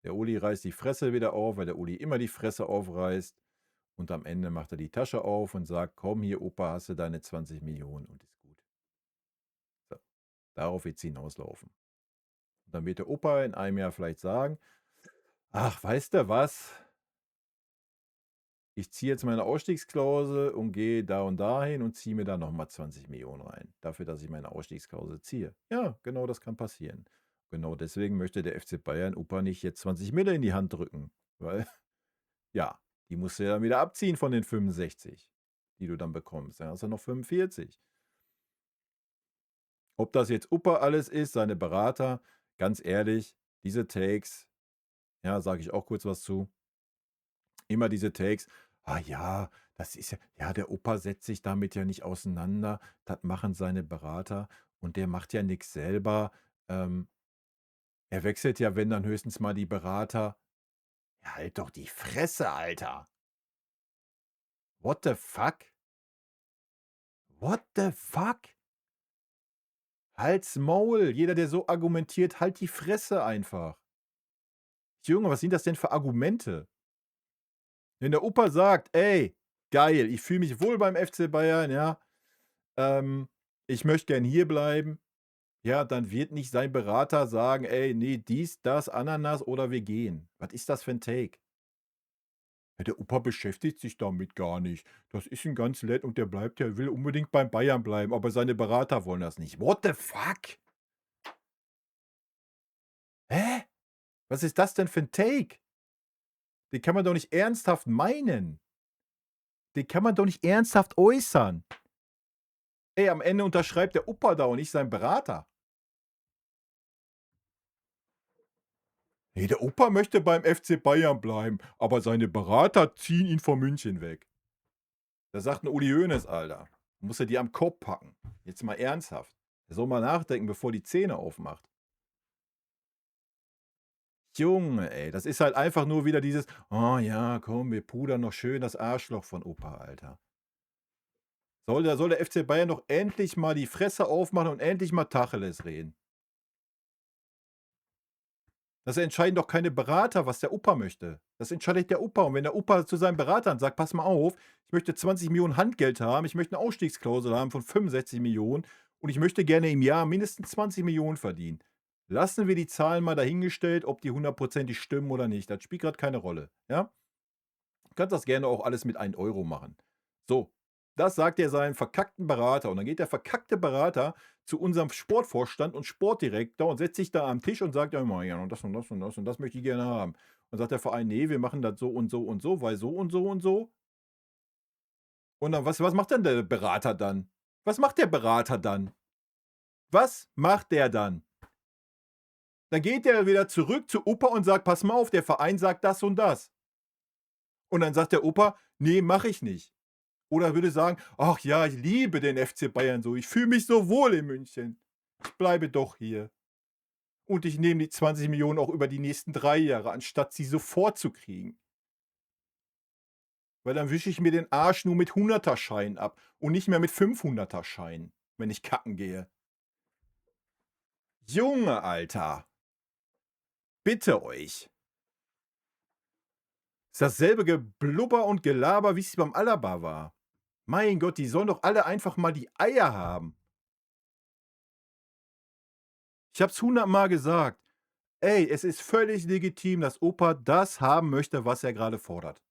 Der Uli reißt die Fresse wieder auf, weil der Uli immer die Fresse aufreißt. Und am Ende macht er die Tasche auf und sagt, komm hier, Opa, hast du deine 20 Millionen und ist gut. So, darauf wird es hinauslaufen. Und dann wird der Opa in einem Jahr vielleicht sagen, ach, weißt du was? Ich ziehe jetzt meine Ausstiegsklausel und gehe da und dahin und ziehe mir da nochmal 20 Millionen rein. Dafür, dass ich meine Ausstiegsklausel ziehe. Ja, genau das kann passieren. Genau deswegen möchte der FC Bayern Opa nicht jetzt 20 Mille in die Hand drücken. Weil, ja, die musst du ja dann wieder abziehen von den 65, die du dann bekommst. Dann hast du noch 45. Ob das jetzt Opa alles ist, seine Berater, ganz ehrlich, diese Takes, ja, sage ich auch kurz was zu. Immer diese Takes, ah ja, das ist ja, der Opa setzt sich damit ja nicht auseinander, das machen seine Berater und der macht ja nichts selber. Ähm, Er wechselt ja, wenn dann höchstens mal die Berater. Ja, halt doch die Fresse, Alter. What the fuck? What the fuck? Halt's Maul. Jeder, der so argumentiert, halt die Fresse einfach. Junge, was sind das denn für Argumente? Wenn der Opa sagt, ey, geil, ich fühle mich wohl beim FC Bayern, ja, ich möchte gern hier bleiben, ja, dann wird nicht sein Berater sagen, ey, nee, dies, das, Ananas oder wir gehen. Was ist das für ein Take? Ja, der Opa beschäftigt sich damit gar nicht. Das ist ein ganz nett und der will unbedingt beim Bayern bleiben, aber seine Berater wollen das nicht. What the fuck? Hä? Was ist das denn für ein Take? Den kann man doch nicht ernsthaft meinen. Den kann man doch nicht ernsthaft äußern. Ey, am Ende unterschreibt der Opa da und nicht sein Berater. Nee, der Opa möchte beim FC Bayern bleiben, aber seine Berater ziehen ihn von München weg. Da sagt 'n Uli Hoeneß, Alter, muss er die am Kopf packen. Jetzt mal ernsthaft. Der soll mal nachdenken, bevor die Zähne aufmacht. Junge, ey, das ist halt einfach nur wieder dieses: „Oh ja, komm, wir pudern noch schön das Arschloch von Opa, Alter.“ Soll der FC Bayern doch endlich mal die Fresse aufmachen und endlich mal Tacheles reden. Das entscheiden doch keine Berater, was der Opa möchte. Das entscheidet der Opa. Und wenn der Opa zu seinen Beratern sagt: „Pass mal auf, ich möchte 20 Millionen Handgeld haben, ich möchte 'ne Ausstiegsklausel haben von 65 Millionen und ich möchte gerne im Jahr mindestens 20 Millionen verdienen.“ Lassen wir die Zahlen mal dahingestellt, ob die hundertprozentig stimmen oder nicht. Das spielt grad keine Rolle, ja? Du kannst das gerne auch alles mit 1 € machen. So, das sagt er seinem verkackten Berater und dann geht der verkackte Berater zu unserem Sportvorstand und Sportdirektor und setzt sich da am Tisch und sagt: „Ja, ja, und das und das und das und das möchte ich gerne haben.“ Und sagt der Verein: „Ne, wir machen das so und so und so, weil so und so und so.“ Und dann was macht denn der Berater dann? Was macht der Berater dann? Was macht der dann? Dann geht der wieder zurück zu Opa und sagt: „Pass mal auf, der Verein sagt das und das.“ Und dann sagt der Opa: „Ne, mache ich nicht.“ Oder würde sagen: „Ach ja, ich liebe den FC Bayern so. Ich fühle mich so wohl in München. Ich bleibe doch hier. Und ich nehme die 20 Millionen auch über die nächsten 3 Jahre, anstatt sie sofort zu kriegen. Weil dann wische ich mir den Arsch nur mit 100er-Scheinen ab und nicht mehr mit 500er-Scheinen, wenn ich kacken gehe.“ Junge, Alter, bitte euch. Ist dasselbe Geblubber und Gelaber, wie's beim Alaba war. Mein Gott, die sollen doch alle einfach mal die Eier haben. Ich habe es 100-mal gesagt. Ey, es ist völlig legitim, dass Opa das haben möchte, was er grade fordert.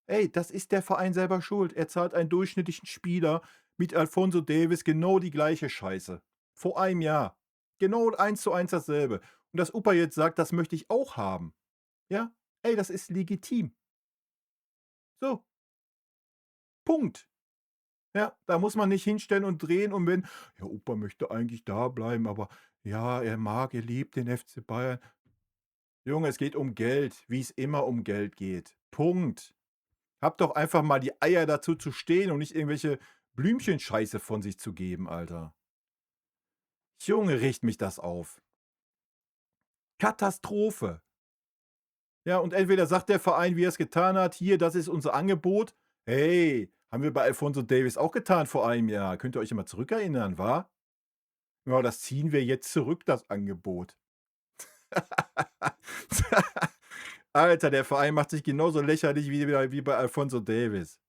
Ey, das ist der Verein selber schuld. Er zahlt einen durchschnittlichen Spieler mit Alphonso Davies genau die gleiche Scheiße. Vor einem Jahr. Genau 1:1 dasselbe. Und dass Opa jetzt sagt: „Das möchte ich auch haben.“ Ja? Ey, das ist legitim. So, Punkt. Ja, da muss man nicht hinstellen und drehen und wenn: „Ja, Opa möchte eigentlich da bleiben, aber ja, er liebt den FC Bayern.“ Junge, es geht um Geld, wie es immer um Geld geht. Punkt. Habt doch einfach mal die Eier dazu zu stehen und nicht irgendwelche Blümchenscheiße von sich zu geben, Alter. Junge, regt mich das auf. Katastrophe. Ja, und entweder sagt der Verein, wie er es getan hat: „Hier, das ist unser Angebot.“ Hey, haben wir bei Alphonso Davies auch getan vor einem Jahr. Könnt ihr euch immer zurückerinnern, wa? Ja, das ziehen wir jetzt zurück, das Angebot. Alter, der Verein macht sich genauso lächerlich wie bei Alphonso Davies.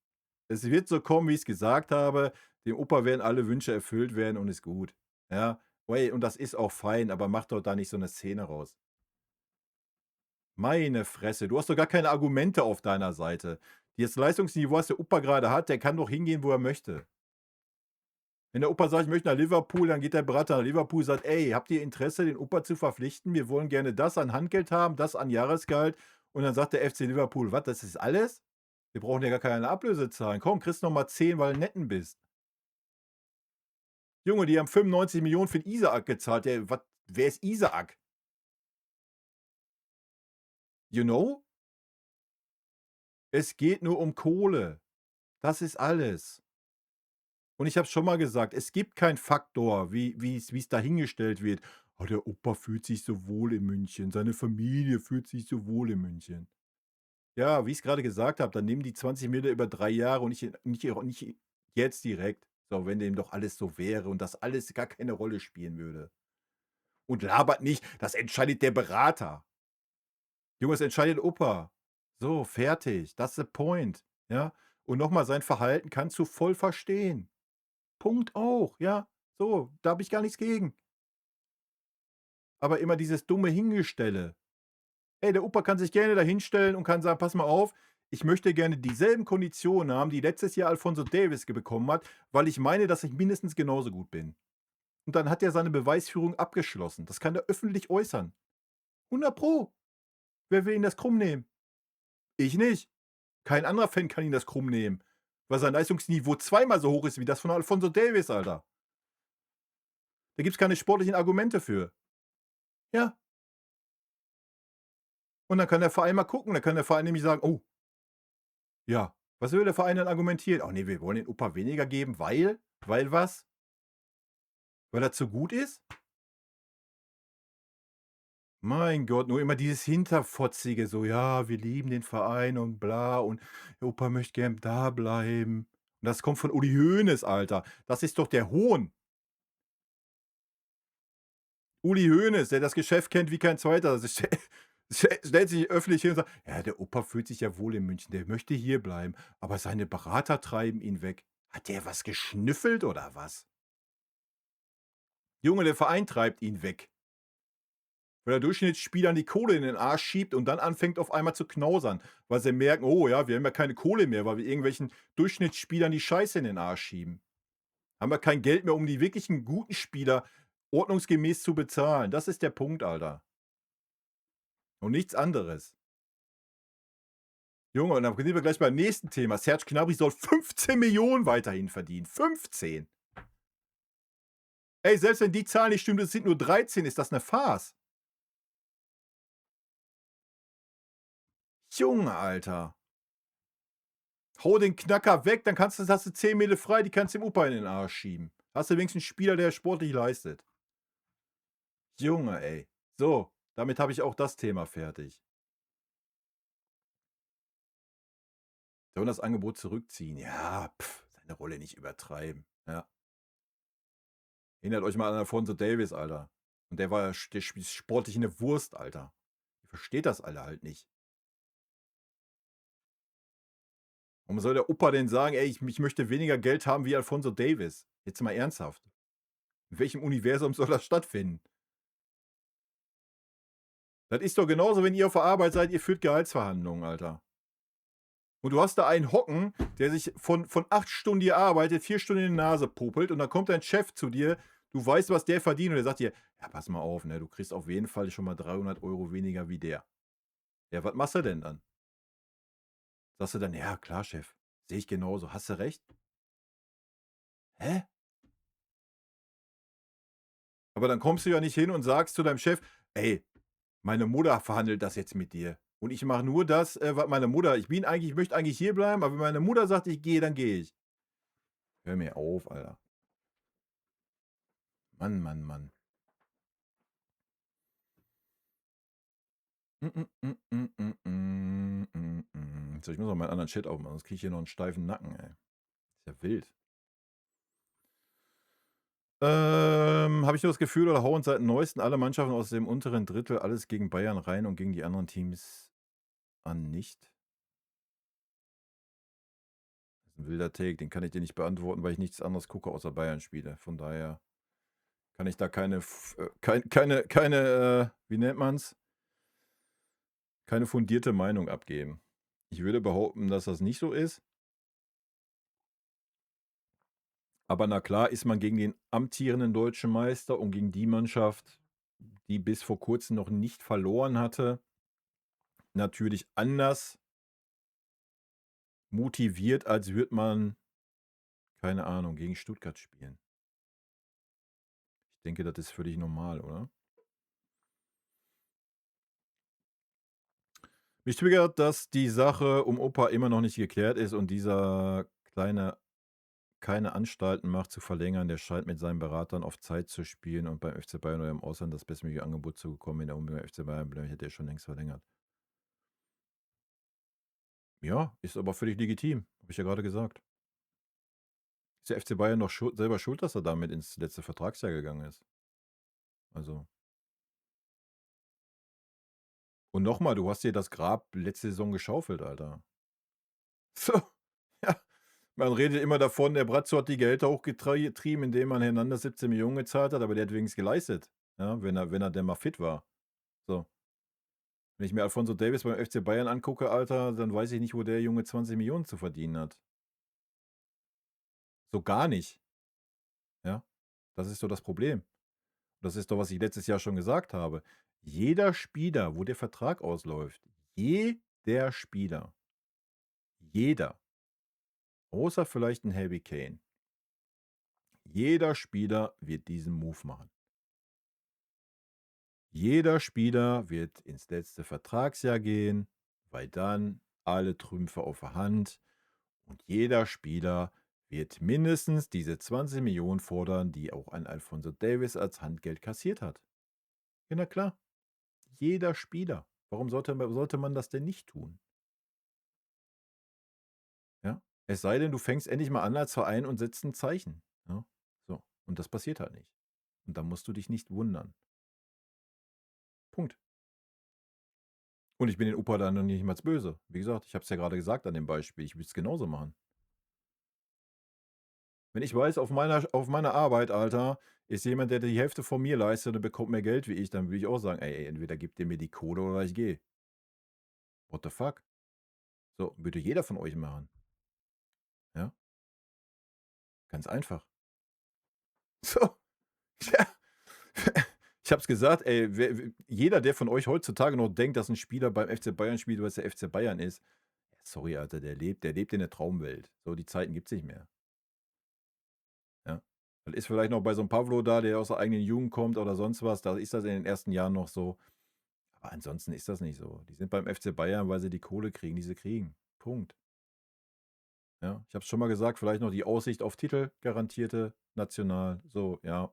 Es wird so kommen, wie ich's gesagt habe. Dem Opa werden alle Wünsche erfüllt werden und ist gut. Ja, ey, und das ist auch fein, aber mach doch da nicht so 'ne Szene raus. Meine Fresse, du hast doch gar keine Argumente auf deiner Seite. Das Leistungsniveau, was der Opa grade hat, der kann doch hingehen, wo er möchte. Wenn der Opa sagt: „Ich möchte nach Liverpool“, dann geht der Berater nach Liverpool, sagt: „Ey, habt ihr Interesse, den Opa zu verpflichten? Wir wollen gerne das an Handgeld haben, das an Jahresgehalt.“ Und dann sagt der FC Liverpool: „Was, das ist alles? Wir brauchen ja gar keine Ablöse zahlen. Komm, kriegst noch mal 10, weil du Netten bist.“ Junge, die haben 95 Millionen für 'n Isak gezahlt. Der was wer ist Isak? You know? Es geht nur um Kohle. Das ist alles. Und ich habe es schon mal gesagt, es gibt keinen Faktor, wie's dahingestellt wird: „Oh, der Opa fühlt sich so wohl in München. Seine Familie fühlt sich so wohl in München.“ Ja, wie ich's grade gesagt habe, dann nehmen die 20 Mille über 3 Jahre und nicht jetzt direkt. So, wenn dem doch alles so wäre und das alles gar keine Rolle spielen würde. Und labert nicht, das entscheidet der Berater. Junge, das entscheidet Opa. So, fertig. That's the point, ja? Und noch mal, sein Verhalten kannst du voll verstehen. Punkt auch, ja? So, da habe ich gar nichts gegen. Aber immer dieses dumme Hingestelle. Ey, der Opa kann sich gerne da hinstellen und kann sagen: „Pass mal auf, ich möchte gerne dieselben Konditionen haben, die letztes Jahr Alphonso Davies bekommen hat, weil ich meine, dass ich mindestens genauso gut bin.“ Und dann hat er seine Beweisführung abgeschlossen. Das kann er öffentlich äußern. 100 Pro. Wer will ihm das krumm nehmen? Ich nicht. Kein anderer Fan kann ihn das krumm nehmen, weil sein Leistungsniveau zweimal so hoch ist wie das von Alphonso Davies, Alter. Da gibt's keine sportlichen Argumente für. Ja, und dann kann der Verein mal gucken. Dann kann der Verein nämlich sagen: „Oh, ja.“ Was will der Verein dann argumentieren? „Ach ne, wir wollen den Opa weniger geben, weil?“ Weil was? Weil er zu gut ist? Mein Gott, nur immer dieses Hinterfotzige, so: „Ja, wir lieben den Verein und bla und der Opa möchte gern da bleiben.“ Und das kommt von Uli Hoeneß, Alter. Das ist doch der Hohn. Uli Hoeneß, der das Geschäft kennt wie kein Zweiter. Also, stellt sich öffentlich hin und sagt: „Ja, der Opa fühlt sich ja wohl in München, der möchte hierbleiben, aber seine Berater treiben ihn weg.“ Hat der was geschnüffelt oder was? Junge, der Verein treibt ihn weg, weil der Durchschnittsspieler die Kohle in den Arsch schiebt und dann anfängt auf einmal zu knausern, weil sie merken: „Oh ja, wir haben ja keine Kohle mehr, weil wir irgendwelchen Durchschnittsspielern die Scheiße in den Arsch schieben. Haben wir kein Geld mehr, um die wirklichen guten Spieler ordnungsgemäß zu bezahlen.“ Das ist der Punkt, Alter. Und nichts anderes. Junge, und dann sind wir gleich beim nächsten Thema. Serge Gnabry soll 15 Millionen weiterhin verdienen. 15. Ey, selbst wenn die Zahl nicht stimmt, es sind nur 13, ist das 'ne Farce. Junge, Alter. Hau den Knacker weg, dann hast du 10 Meter frei, die kannst du dem Opa in den Arsch schieben. Hast du wenigstens 'n Spieler, der sportlich leistet. Junge, ey. So, damit habe ich auch das Thema fertig. Sollen das Angebot zurückziehen? Ja, seine Rolle nicht übertreiben, ja. Erinnert euch mal an Alphonso Davies, Alter. Und der war der spielt sportlich 'ne Wurst, Alter. Ihr versteht das alle halt nicht. Warum soll der Opa denn sagen: „Ey, ich möchte weniger Geld haben wie Alphonso Davies?“ Jetzt mal ernsthaft. In welchem Universum soll das stattfinden? Das ist doch genauso, wenn ihr auf der Arbeit seid, ihr führt Gehaltsverhandlungen, Alter. Und du hast da einen hocken, der sich von 8 Stunden die arbeitet, 4 Stunden in die Nase popelt und dann kommt dein Chef zu dir, du weißt, was der verdient und der sagt dir: „Ja, pass mal auf, ne, du kriegst auf jeden Fall schon mal 300 € weniger wie der.“ Ja, was machst du denn dann? Sagst du dann: „Ja, klar, Chef, sehe ich genauso. Hast du recht?“ Hä? Aber dann kommst du ja nicht hin und sagst zu deinem Chef: „Ey, meine Mutter verhandelt das jetzt mit dir und ich mache nur das, was meine Mutter ich möchte eigentlich hierbleiben, aber wenn meine Mutter sagt, ich gehe, dann gehe ich.“ Hör mir auf, Alter. Mann, Mann, Mann. So, ich muss noch meinen anderen Chat aufmachen, sonst kriege ich hier noch einen steifen Nacken, ey. Ist ja wild. Habe ich nur das Gefühl oder hauen seit Neuesten alle Mannschaften aus dem unteren Drittel alles gegen Bayern rein und gegen die anderen Teams an nicht? Das ist ein wilder Take, den kann ich dir nicht beantworten, weil ich nichts anderes gucke außer Bayern-Spiele. Von daher kann ich da wie nennt man's? Keine fundierte Meinung abgeben. Ich würde behaupten, dass das nicht so ist. Aber na klar ist man gegen den amtierenden deutschen Meister und gegen die Mannschaft, die bis vor Kurzem noch nicht verloren hatte, natürlich anders motiviert, als würde man, keine Ahnung, gegen Stuttgart spielen. Ich denke, das ist völlig normal, oder? Mich triggert, dass die Sache um Opa immer noch nicht geklärt ist und dieser Kleine keine Anstalten macht zu verlängern. Der scheint mit seinen Beratern auf Zeit zu spielen und beim FC Bayern oder im Ausland das bestmögliche Angebot zu bekommen. Wenn er unbedingt beim FC Bayern bleibt, hätte er schon längst verlängert. Ja, ist aber völlig legitim, habe ich ja gerade gesagt. Ist der FC Bayern doch selber schuld, dass er damit ins letzte Vertragsjahr gegangen ist. Also. Und nochmal, du hast dir das Grab letzte Saison geschaufelt, Alter. So, ja. Man redet immer davon, der Brazzo hat die Gehälter hochgetrieben, indem man Hernandez 17 Millionen gezahlt hat, aber der hat wenigstens geleistet, ja, wenn er denn mal fit war. So. Wenn ich mir Alphonso Davies beim FC Bayern angucke, Alter, dann weiß ich nicht, wo der Junge 20 Millionen zu verdienen hat. So gar nicht, ja. Das ist doch das Problem. Das ist doch, was ich letztes Jahr schon gesagt habe. Jeder Spieler, wo der Vertrag ausläuft, jeder Spieler, jeder, außer vielleicht ein Harry Kane, jeder Spieler wird diesen Move machen. Jeder Spieler wird ins letzte Vertragsjahr gehen, weil dann alle Trümpfe auf der Hand und jeder Spieler wird mindestens diese 20 Millionen fordern, die auch ein Alphonso Davies als Handgeld kassiert hat. Ja, na klar. Jeder Spieler. Warum sollte man das denn nicht tun? Ja? Es sei denn, du fängst endlich mal an als Verein und setzt ein Zeichen. Ja? So. Und das passiert halt nicht. Und da musst du dich nicht wundern. Punkt. Und ich bin den Opa da noch nicht mal böse. Wie gesagt, ich habe es ja gerade gesagt an dem Beispiel. Ich würde es genauso machen. Wenn ich weiß, auf meiner Arbeit, Alter, ist jemand, der die Hälfte von mir leistet und bekommt mehr Geld wie ich, dann würde ich auch sagen, ey, entweder gibt ihr mir die Kohle oder ich gehe. What the fuck? So, würde jeder von euch machen. Ja? Ganz einfach. So. Ja. Ich habe es gesagt, ey, jeder, der von euch heutzutage noch denkt, dass ein Spieler beim FC Bayern spielt, weil es der FC Bayern ist, sorry, Alter, der lebt in der Traumwelt. So, die Zeiten gibt es nicht mehr. Ja. Das ist vielleicht noch bei so einem Pavlo da, der aus der eigenen Jugend kommt oder sonst was, da ist das in den ersten Jahren noch so. Aber ansonsten ist das nicht so. Die sind beim FC Bayern, weil sie die Kohle kriegen, die sie kriegen. Punkt. Ja, ich habe es schon mal gesagt, vielleicht noch die Aussicht auf Titel, garantierte, national, so, ja.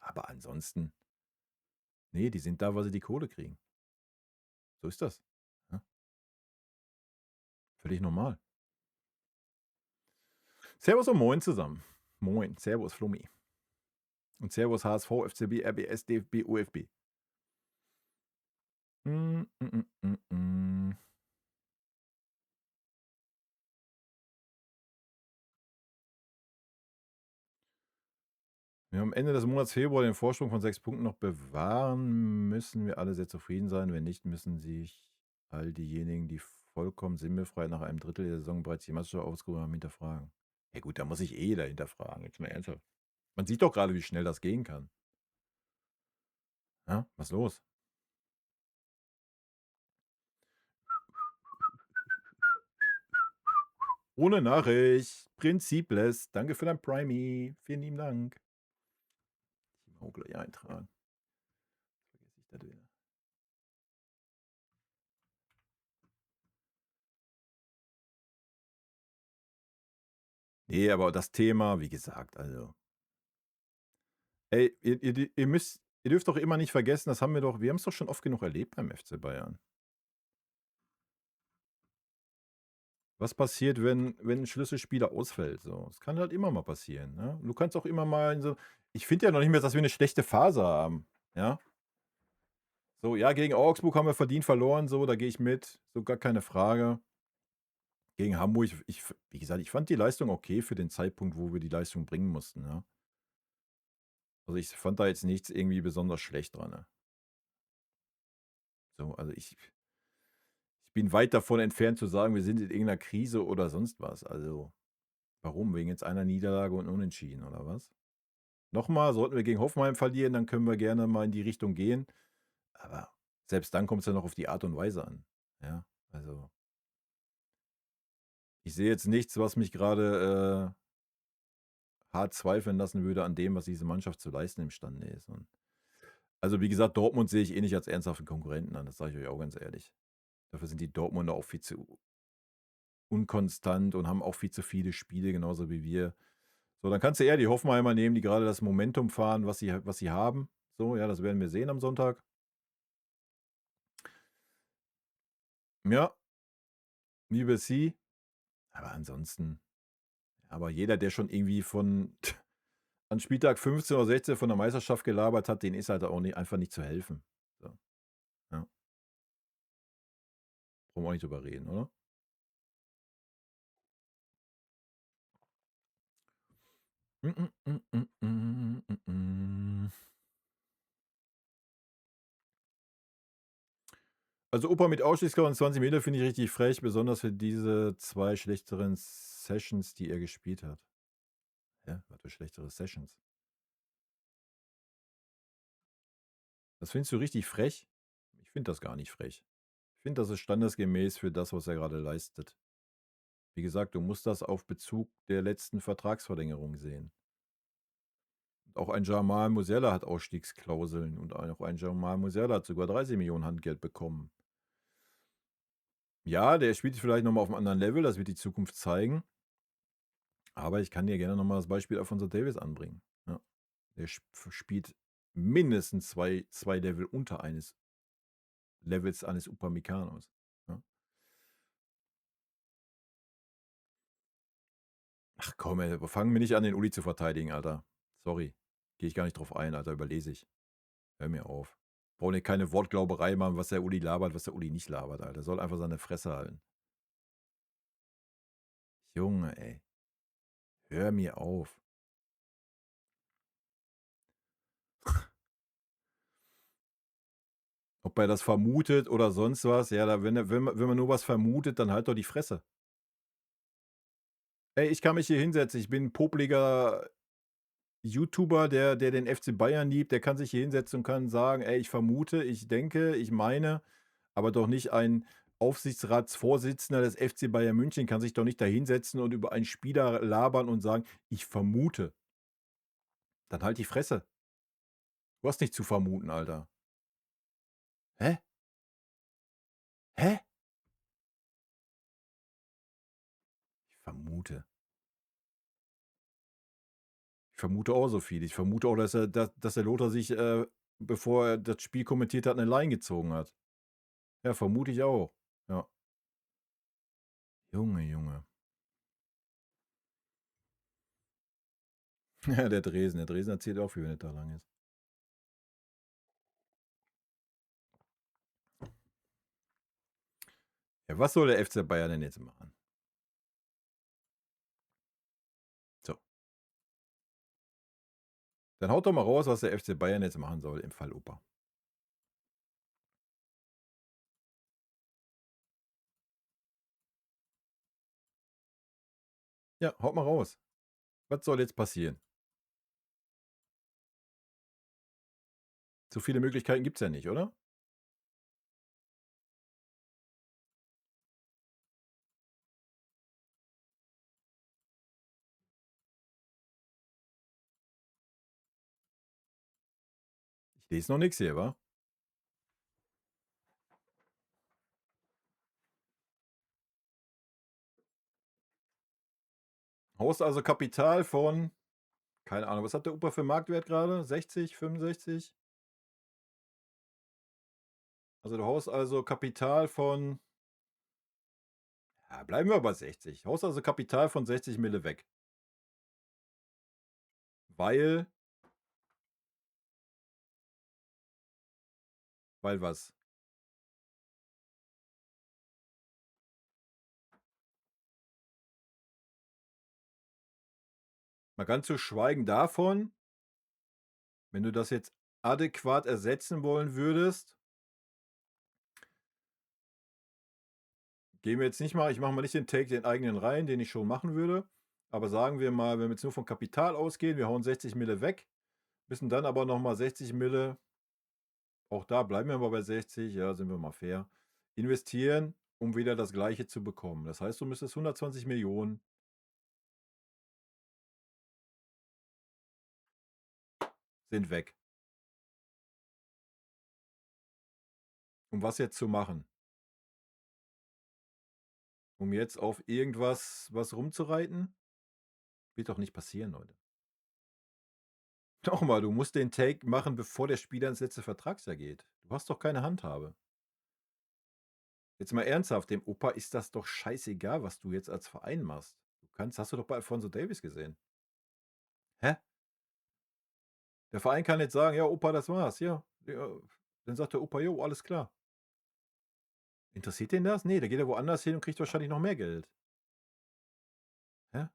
Aber ansonsten, nee, die sind da, weil sie die Kohle kriegen. So ist das. Ja, völlig normal. Servus und Moin zusammen. Moin, Servus Flummi. Und Servus HSV, FCB, RBS, DFB, UFB. Mm, mm, mm, mm. Wenn wir am Ende des Monats Februar den Vorsprung von 6 Punkten noch bewahren, müssen wir alle sehr zufrieden sein. Wenn nicht, müssen sich all diejenigen, die vollkommen sinnbefreit nach einem Drittel der Saison bereits die Meisterschaft ausgerufen haben, hinterfragen. Ja gut, da muss ich jeder hinterfragen. Jetzt mal ernsthaft. Man sieht doch gerade, wie schnell das gehen kann. Ja, was ist los? Ohne Nachricht. Prinzipless. Danke für dein Primey. Vielen lieben Dank. Ich muss auch gleich eintragen. Vergesse ich das wieder. Nee, aber das Thema, wie gesagt, also. Ey, ihr dürft doch immer nicht vergessen, wir haben es doch schon oft genug erlebt beim FC Bayern. Was passiert, wenn 'n Schlüsselspieler ausfällt, so? Das kann halt immer mal passieren, ne? Du kannst auch immer mal in so ich finde ja noch nicht mehr, dass wir 'ne schlechte Phase haben, ja? So, ja, gegen Augsburg haben wir verdient verloren, so, da gehe ich mit, so gar keine Frage. Gegen Hamburg, wie gesagt, ich fand die Leistung okay für den Zeitpunkt, wo wir die Leistung bringen mussten, ja? Also, ich fand da jetzt nichts irgendwie besonders schlecht dran, ne? So, also ich bin weit davon entfernt zu sagen, wir sind in irgendeiner Krise oder sonst was. Also, warum? Wegen jetzt einer Niederlage und Unentschieden oder was? Nochmal, sollten wir gegen Hoffenheim verlieren, dann können wir gerne mal in die Richtung gehen. Aber selbst dann kommt es ja noch auf die Art und Weise an. Ja, also ich sehe jetzt nichts, was mich gerade hart zweifeln lassen würde an dem, was diese Mannschaft zu leisten imstande ist. Und also wie gesagt, Dortmund sehe ich eh nicht als ernsthaften Konkurrenten an, das sage ich euch auch ganz ehrlich. Dafür sind die Dortmunder auch viel zu unkonstant und haben auch viel zu viele Spiele, genauso wie wir. So, dann kannst du eher die Hoffenheimer nehmen, die gerade das Momentum fahren, was sie haben. So, ja, das werden wir sehen am Sonntag. Ja, liebe sie. Aber ansonsten, aber jeder, der schon irgendwie an Spieltag 15 oder 16 von der Meisterschaft gelabert hat, den ist halt auch nicht, einfach nicht zu helfen. So, ja, brauchen wir auch nicht drüber reden, oder? Mm, mm, mm, mm, mm, mm. Also Opa mit Ausstiegsklausel 20 Meter finde ich richtig frech, besonders für diese 2 schlechteren Sessions, die er gespielt hat. Ja, was für schlechtere Sessions? Das findest du richtig frech? Ich finde das gar nicht frech. Ich finde, das ist standesgemäß für das, was er gerade leistet. Wie gesagt, du musst das auf Bezug der letzten Vertragsverlängerung sehen. Auch ein Jamal Musiala hat Ausstiegsklauseln und auch ein Jamal Musiala hat sogar 30 Millionen Handgeld bekommen. Ja, der spielt vielleicht noch mal auf einem anderen Level, das wird die Zukunft zeigen. Aber ich kann dir gerne noch mal das Beispiel Alphonso Davies anbringen. Ja, der spielt mindestens zwei Level unter eines Levels eines Upamecano's, ja? Ach komm, ey, fangen wir nicht an, den Uli zu verteidigen, Alter. Sorry, gehe ich gar nicht drauf ein, Alter, überlese ich. Hör mir auf. Brauchen hier keine Wortglauberei machen, was der Uli labert, was der Uli nicht labert, Alter. Soll einfach seine Fresse halten. Junge, ey. Hör mir auf. Ob er das vermutet oder sonst was, ja, da wenn man nur was vermutet, dann halt doch die Fresse. Ey, ich kann mich hier hinsetzen, ich bin 'n popliger YouTuber, der den FC Bayern liebt, der kann sich hier hinsetzen und kann sagen: „Ey, ich vermute, ich denke, ich meine“, aber doch nicht ein Aufsichtsratsvorsitzender des FC Bayern München kann sich doch nicht da hinsetzen und über einen Spieler labern und sagen: „Ich vermute.“ Dann halt die Fresse. Du hast nichts zu vermuten, Alter. Hä? Hä? Ich vermute. Ich vermute auch so viel. Ich vermute auch, dass der Lothar sich, bevor er das Spiel kommentiert hat, 'ne Line gezogen hat. Ja, vermute ich auch. Ja. Junge, Junge. Ja, der Dresen. Der Dresen erzählt auch viel, wenn der Tag lang ist. Ja, was soll der FC Bayern denn jetzt machen? So. Dann haut doch mal raus, was der FC Bayern jetzt machen soll im Fall Opa. Ja, haut mal raus. Was soll jetzt passieren? So viele Möglichkeiten gibt's ja nicht, oder? Ich lese noch nix hier, wa? Haust also Kapital von, keine Ahnung, was hat der Opa für Marktwert gerade? 60, 65? Also du haust also Kapital von, ja, bleiben wir bei 60. Haust also Kapital von 60 Mille weg. Weil was? Mal ganz zu schweigen davon, wenn du das jetzt adäquat ersetzen wollen würdest, gehen wir jetzt nicht mal, ich mache mal nicht den Take den eigenen rein, den ich schon machen würde. Aber sagen wir mal, wenn wir jetzt nur von Kapital ausgehen, wir hauen 60 Mille weg, müssen dann aber nochmal 60 Mille, auch da bleiben wir mal bei 60, ja, sind wir mal fair, investieren, um wieder das Gleiche zu bekommen. Das heißt, du müsstest 120 Millionen sind weg. Um was jetzt zu machen? Um jetzt auf irgendwas was rumzureiten? Wird doch nicht passieren, Leute. Doch mal, du musst den Take machen, bevor der Spieler ins letzte Vertragsjahr geht. Du hast doch keine Handhabe. Jetzt mal ernsthaft, dem Opa ist das doch scheißegal, was du jetzt als Verein machst. Hast du doch bei Alfonso Davies gesehen. Hä? Der Verein kann jetzt sagen, ja, Opa, das war's, ja. Ja. Dann sagt der Opa, jo, alles klar. Interessiert den das? Nee, der geht ja woanders hin und kriegt wahrscheinlich noch mehr Geld. Hä?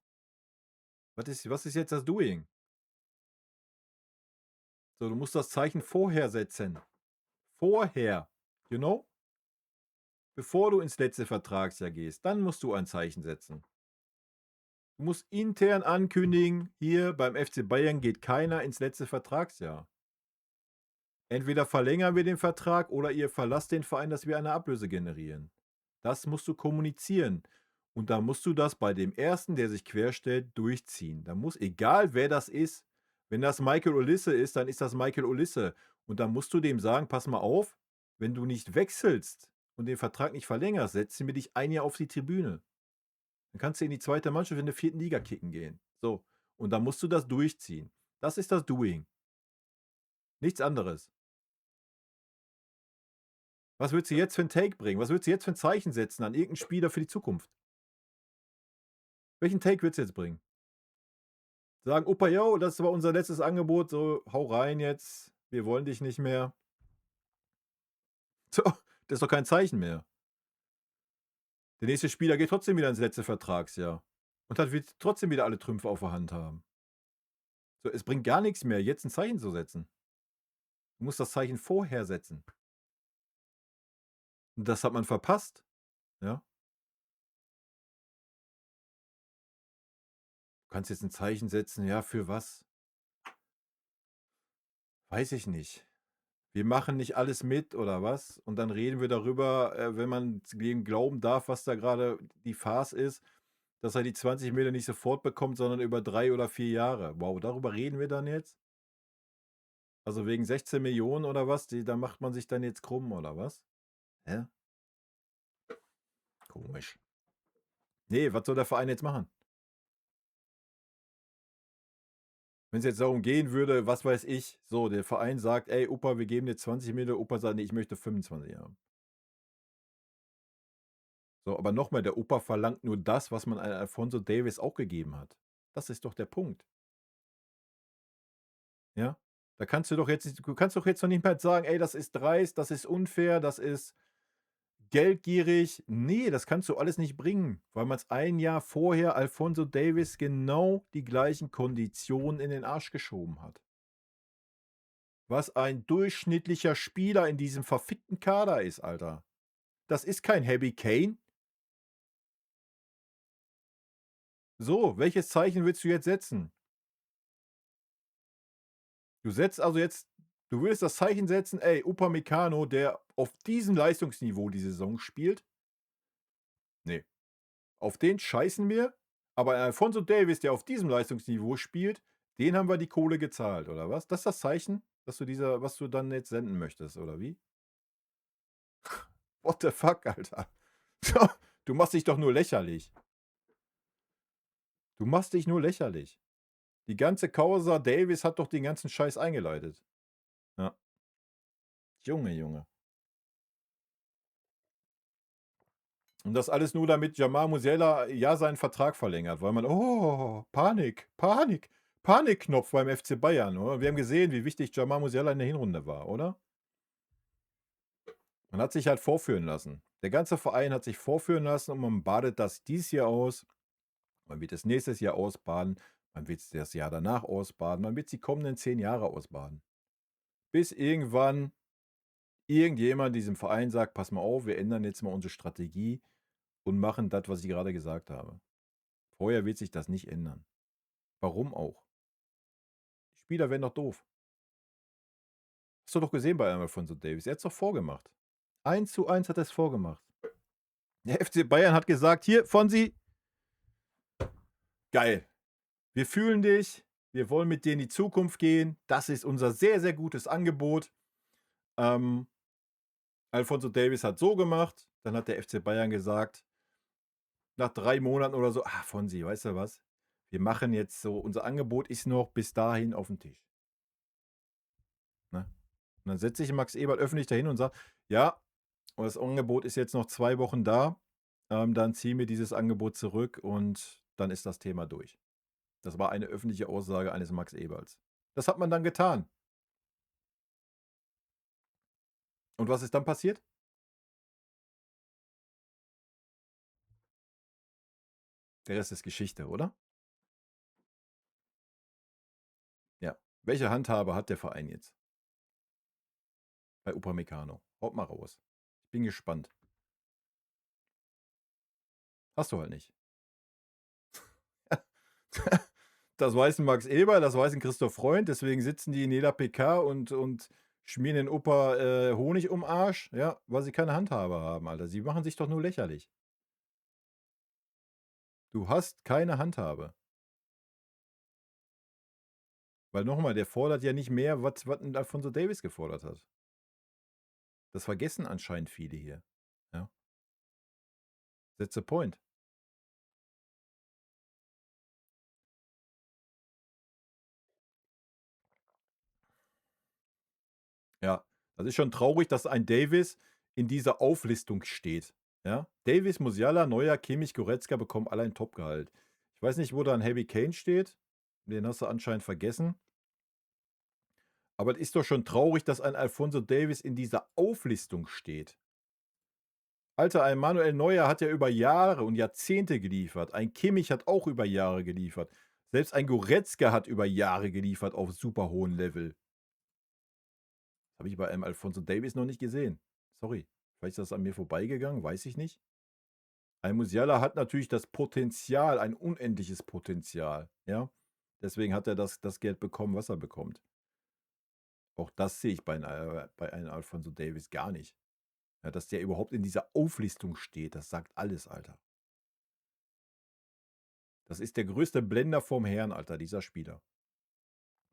Was ist jetzt das Doing? So, du musst das Zeichen vorher setzen. Vorher. You know? Bevor du ins letzte Vertragsjahr gehst, dann musst du ein Zeichen setzen. Du musst intern ankündigen, hier beim FC Bayern geht keiner ins letzte Vertragsjahr. Entweder verlängern wir den Vertrag oder ihr verlasst den Verein, dass wir eine Ablöse generieren. Das musst du kommunizieren. Und da musst du das bei dem Ersten, der sich querstellt, durchziehen. Da muss, egal wer das ist, wenn das Michael Olisse ist, dann ist das Michael Olisse. Und dann musst du dem sagen, pass mal auf, wenn du nicht wechselst und den Vertrag nicht verlängerst, setzen wir dich ein Jahr auf die Tribüne. Dann kannst du in die zweite Mannschaft in der 4. Liga kicken gehen. So. Und dann musst du das durchziehen. Das ist das Doing. Nichts anderes. Was würdest du jetzt für 'n Take bringen? Was würdest du jetzt für 'n Zeichen setzen an irgend 'n Spieler für die Zukunft? Welchen Take würdest du jetzt bringen? Sagen: „Opa, jo, das war unser letztes Angebot, so, hau rein jetzt, wir wollen dich nicht mehr." So, das ist doch kein Zeichen mehr. Der nächste Spieler geht trotzdem wieder ins letzte Vertragsjahr und dann wird trotzdem wieder alle Trümpfe auf der Hand haben. So, es bringt gar nix mehr, jetzt 'n Zeichen zu setzen. Du musst das Zeichen vorher setzen. Und das hat man verpasst, ja? Du kannst jetzt 'n Zeichen setzen, ja, für was? Weiß ich nicht. Wir machen nicht alles mit oder was? Und dann reden wir darüber, wenn man dem glauben darf, was da gerade die Farce ist, dass er die 20 Mille nicht sofort bekommt, sondern über 3 oder 4 Jahre. Wow, darüber reden wir dann jetzt? Also wegen 16 Millionen oder was? Da macht man sich dann jetzt krumm oder was? Hä? Komisch. Nee, was soll der Verein jetzt machen? Wenn es jetzt darum gehen würde, was weiß ich, so, der Verein sagt, ey, Opa, wir geben dir 20 Millionen, Opa sagt, nee, ich möchte 25 haben. So, aber nochmal, der Opa verlangt nur das, was man an Alphonso Davies auch gegeben hat. Das ist doch der Punkt. Ja? Da kannst du kannst doch jetzt noch nicht mal sagen, ey, das ist dreist, das ist unfair, das ist geldgierig. Nee, das kannst du alles nicht bringen, weil man es ein Jahr vorher Alphonso Davies genau die gleichen Konditionen in den Arsch geschoben hat. Was ein durchschnittlicher Spieler in diesem verfickten Kader ist, Alter. Das ist kein Harry Kane. So, welches Zeichen willst du jetzt setzen? Du setzt also jetzt du willst das Zeichen setzen, ey, Upamecano, der auf diesem Leistungsniveau die Saison spielt. Ne, auf den scheißen wir, aber Alphonso Davies, der auf diesem Leistungsniveau spielt, den haben wir die Kohle gezahlt, oder was? Das ist das Zeichen, was du dann jetzt senden möchtest, oder wie? What the fuck, Alter? Du machst dich doch nur lächerlich. Du machst dich nur lächerlich. Die ganze Causa Davies hat doch den ganzen Scheiß eingeleitet. Ja. Junge, Junge. Und das alles nur, damit Jamal Musiala ja seinen Vertrag verlängert, weil man, oh, Panik, Panik, Panikknopf beim FC Bayern, oder? Wir haben gesehen, wie wichtig Jamal Musiala in der Hinrunde war, oder? Man hat sich halt vorführen lassen. Der ganze Verein hat sich vorführen lassen und man badet das dieses Jahr aus. Man wird es nächstes Jahr ausbaden. Man wird es das Jahr danach ausbaden. Man wird es die kommenden 10 Jahre ausbaden. Bis irgendwann irgendjemand diesem Verein sagt, pass mal auf, wir ändern jetzt mal unsere Strategie und machen das, was ich gerade gesagt habe. Vorher wird sich das nicht ändern. Warum auch? Die Spieler werden doch doof. Hast du doch gesehen bei Alphonso Davies. Er hat es doch vorgemacht. 1:1 hat er es vorgemacht. Der FC Bayern hat gesagt, hier, Fonsi, geil. Wir fühlen dich. Wir wollen mit dir in die Zukunft gehen. Das ist unser sehr, sehr gutes Angebot. Alphonso Davies hat so gemacht. Dann hat der FC Bayern gesagt, nach 3 Monaten oder so, Fonsi, weißt du was? Wir machen jetzt so, unser Angebot ist noch bis dahin auf dem Tisch. Ne? Und dann setzt sich Max Eberl öffentlich dahin und sagt, ja, das Angebot ist jetzt noch 2 Wochen da. Dann ziehen wir dieses Angebot zurück und dann ist das Thema durch. Das war eine öffentliche Aussage eines Max Eberls. Das hat man dann getan. Und was ist dann passiert? Der Rest ist Geschichte, oder? Ja. Welche Handhabe hat der Verein jetzt? Bei Upamecano. Haut mal raus. Ich bin gespannt. Hast du halt nicht. Das weiß ein Max Eberl, das weiß ein Christoph Freund, deswegen sitzen die in jeder PK und schmieren den Opa Honig um Arsch, ja, weil sie keine Handhabe haben, Alter. Sie machen sich doch nur lächerlich. Du hast keine Handhabe. Weil nochmal, der fordert ja nicht mehr, was ein Alphonso Davies gefordert hat. Das vergessen anscheinend viele hier. Ja. That's the point. Ja, das ist schon traurig, dass ein Davies in dieser Auflistung steht. Ja? Davies, Musiala, Neuer, Kimmich, Goretzka bekommen alle ein Topgehalt. Ich weiß nicht, wo da ein Harry Kane steht. Den hast du anscheinend vergessen. Aber es ist doch schon traurig, dass ein Alphonso Davies in dieser Auflistung steht. Alter, ein Manuel Neuer hat ja über Jahre und Jahrzehnte geliefert. Ein Kimmich hat auch über Jahre geliefert. Selbst ein Goretzka hat über Jahre geliefert auf super hohem Level. Das habe ich bei einem Alphonso Davies noch nicht gesehen. Sorry. Vielleicht ist das an mir vorbeigegangen, weiß ich nicht. Ein Musiala hat natürlich das Potenzial, ein unendliches Potenzial. Ja? Deswegen hat er das Geld bekommen, was er bekommt. Auch das sehe ich bei einem Alphonso Davies gar nicht. Ja, dass der überhaupt in dieser Auflistung steht, das sagt alles, Alter. Das ist der größte Blender vom Herrn, Alter, dieser Spieler.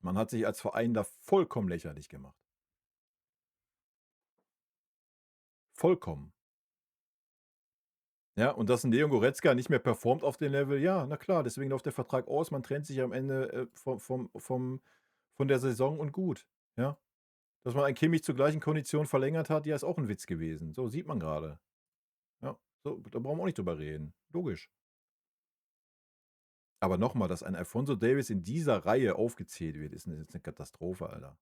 Man hat sich als Verein da vollkommen lächerlich gemacht. Vollkommen. Ja, und dass 'n Leon Goretzka nicht mehr performt auf dem Level, ja, na klar, deswegen läuft der Vertrag aus. Man trennt sich am Ende, von der Saison und gut, ja? Dass man einen Kimmich zur gleichen Kondition verlängert hat, ja, ist auch 'n Witz gewesen. So, sieht man grade. Ja, so, da brauchen wir auch nicht drüber reden. Logisch. Aber noch mal, dass ein Alphonso Davies in dieser Reihe aufgezählt wird, ist 'ne Katastrophe, Alter.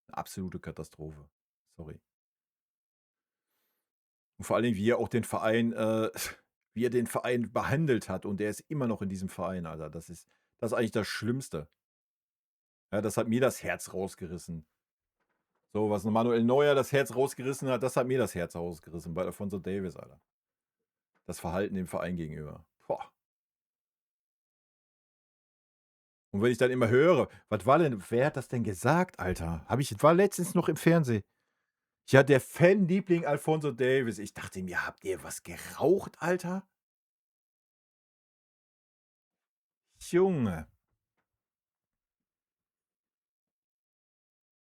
'Ne absolute Katastrophe. Sorry. Und vor allen Dingen, wie er auch den Verein wie er den Verein behandelt hat und der ist immer noch in diesem Verein, Alter. Das ist eigentlich das Schlimmste. Ja, das hat mir das Herz rausgerissen. So, was Manuel Neuer das Herz rausgerissen hat, das hat mir das Herz rausgerissen bei Alphonso Davies, Alter. Das Verhalten dem Verein gegenüber. Boah. Und wenn ich dann immer höre, was war denn wer hat das denn gesagt, Alter? War letztens noch im Fernsehen. Ja, der Fanliebling Alphonso Davies. Ich dachte mir: „Habt ihr was geraucht, Alter?“ Junge.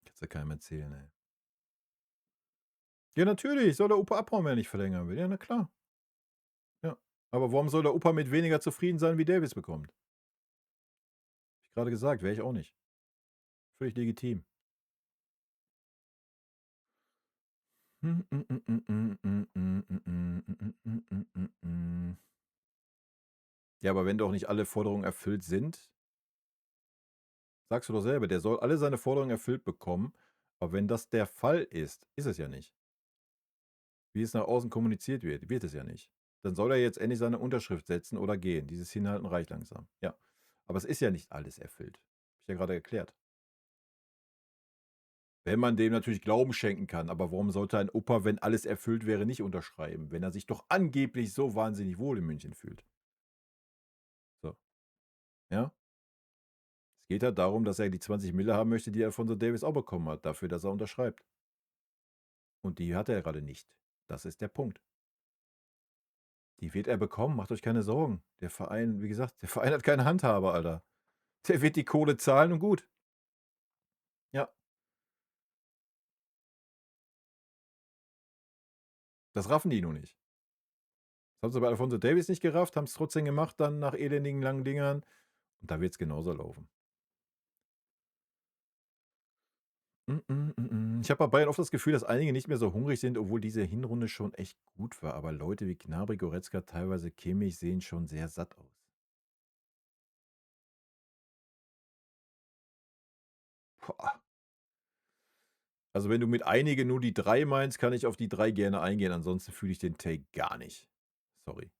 Kannst du keinem erzählen, ey. Ja, natürlich, soll der Opa abhauen, wenn er nicht verlängern will. Ja, na klar. Ja. Aber warum soll der Opa mit weniger zufrieden sein, wie Davies bekommt? Habe ich grade gesagt, wäre ich auch nicht. Völlig legitim. Ja, aber wenn doch nicht alle Forderungen erfüllt sind, sagst du doch selber, der soll alle seine Forderungen erfüllt bekommen. Aber wenn das der Fall ist, ist es ja nicht. Wie es nach außen kommuniziert wird, wird es ja nicht. Dann soll er jetzt endlich seine Unterschrift setzen oder gehen. Dieses Hinhalten reicht langsam. Ja. Aber es ist ja nicht alles erfüllt. Habe ich ja gerade erklärt. Wenn man dem natürlich Glauben schenken kann, aber warum sollte ein Opa, wenn alles erfüllt wäre, nicht unterschreiben, wenn er sich doch angeblich so wahnsinnig wohl in München fühlt? So, ja? Es geht halt darum, dass er die 20 Mille haben möchte, die Alphonso Davies auch bekommen hat, dafür, dass er unterschreibt. Und die hat er gerade nicht. Das ist der Punkt. Die wird er bekommen, macht euch keine Sorgen. Der Verein, wie gesagt, der Verein hat keine Handhabe, Alter. Der wird die Kohle zahlen und gut. Ja, das raffen die nur nicht. Das haben sie bei Alphonso Davies nicht gerafft, haben es trotzdem gemacht dann nach elendigen langen Dingern und da wird's genauso laufen. Ich habe bei Bayern oft das Gefühl, dass einige nicht mehr so hungrig sind, obwohl diese Hinrunde schon echt gut war. Aber Leute wie Gnabry, Goretzka, teilweise Kimmich sehen schon sehr satt aus. Boah. Also wenn du mit einige nur die 3 meinst, kann ich auf die 3 gerne eingehen. Ansonsten fühle ich den Take gar nicht. Sorry.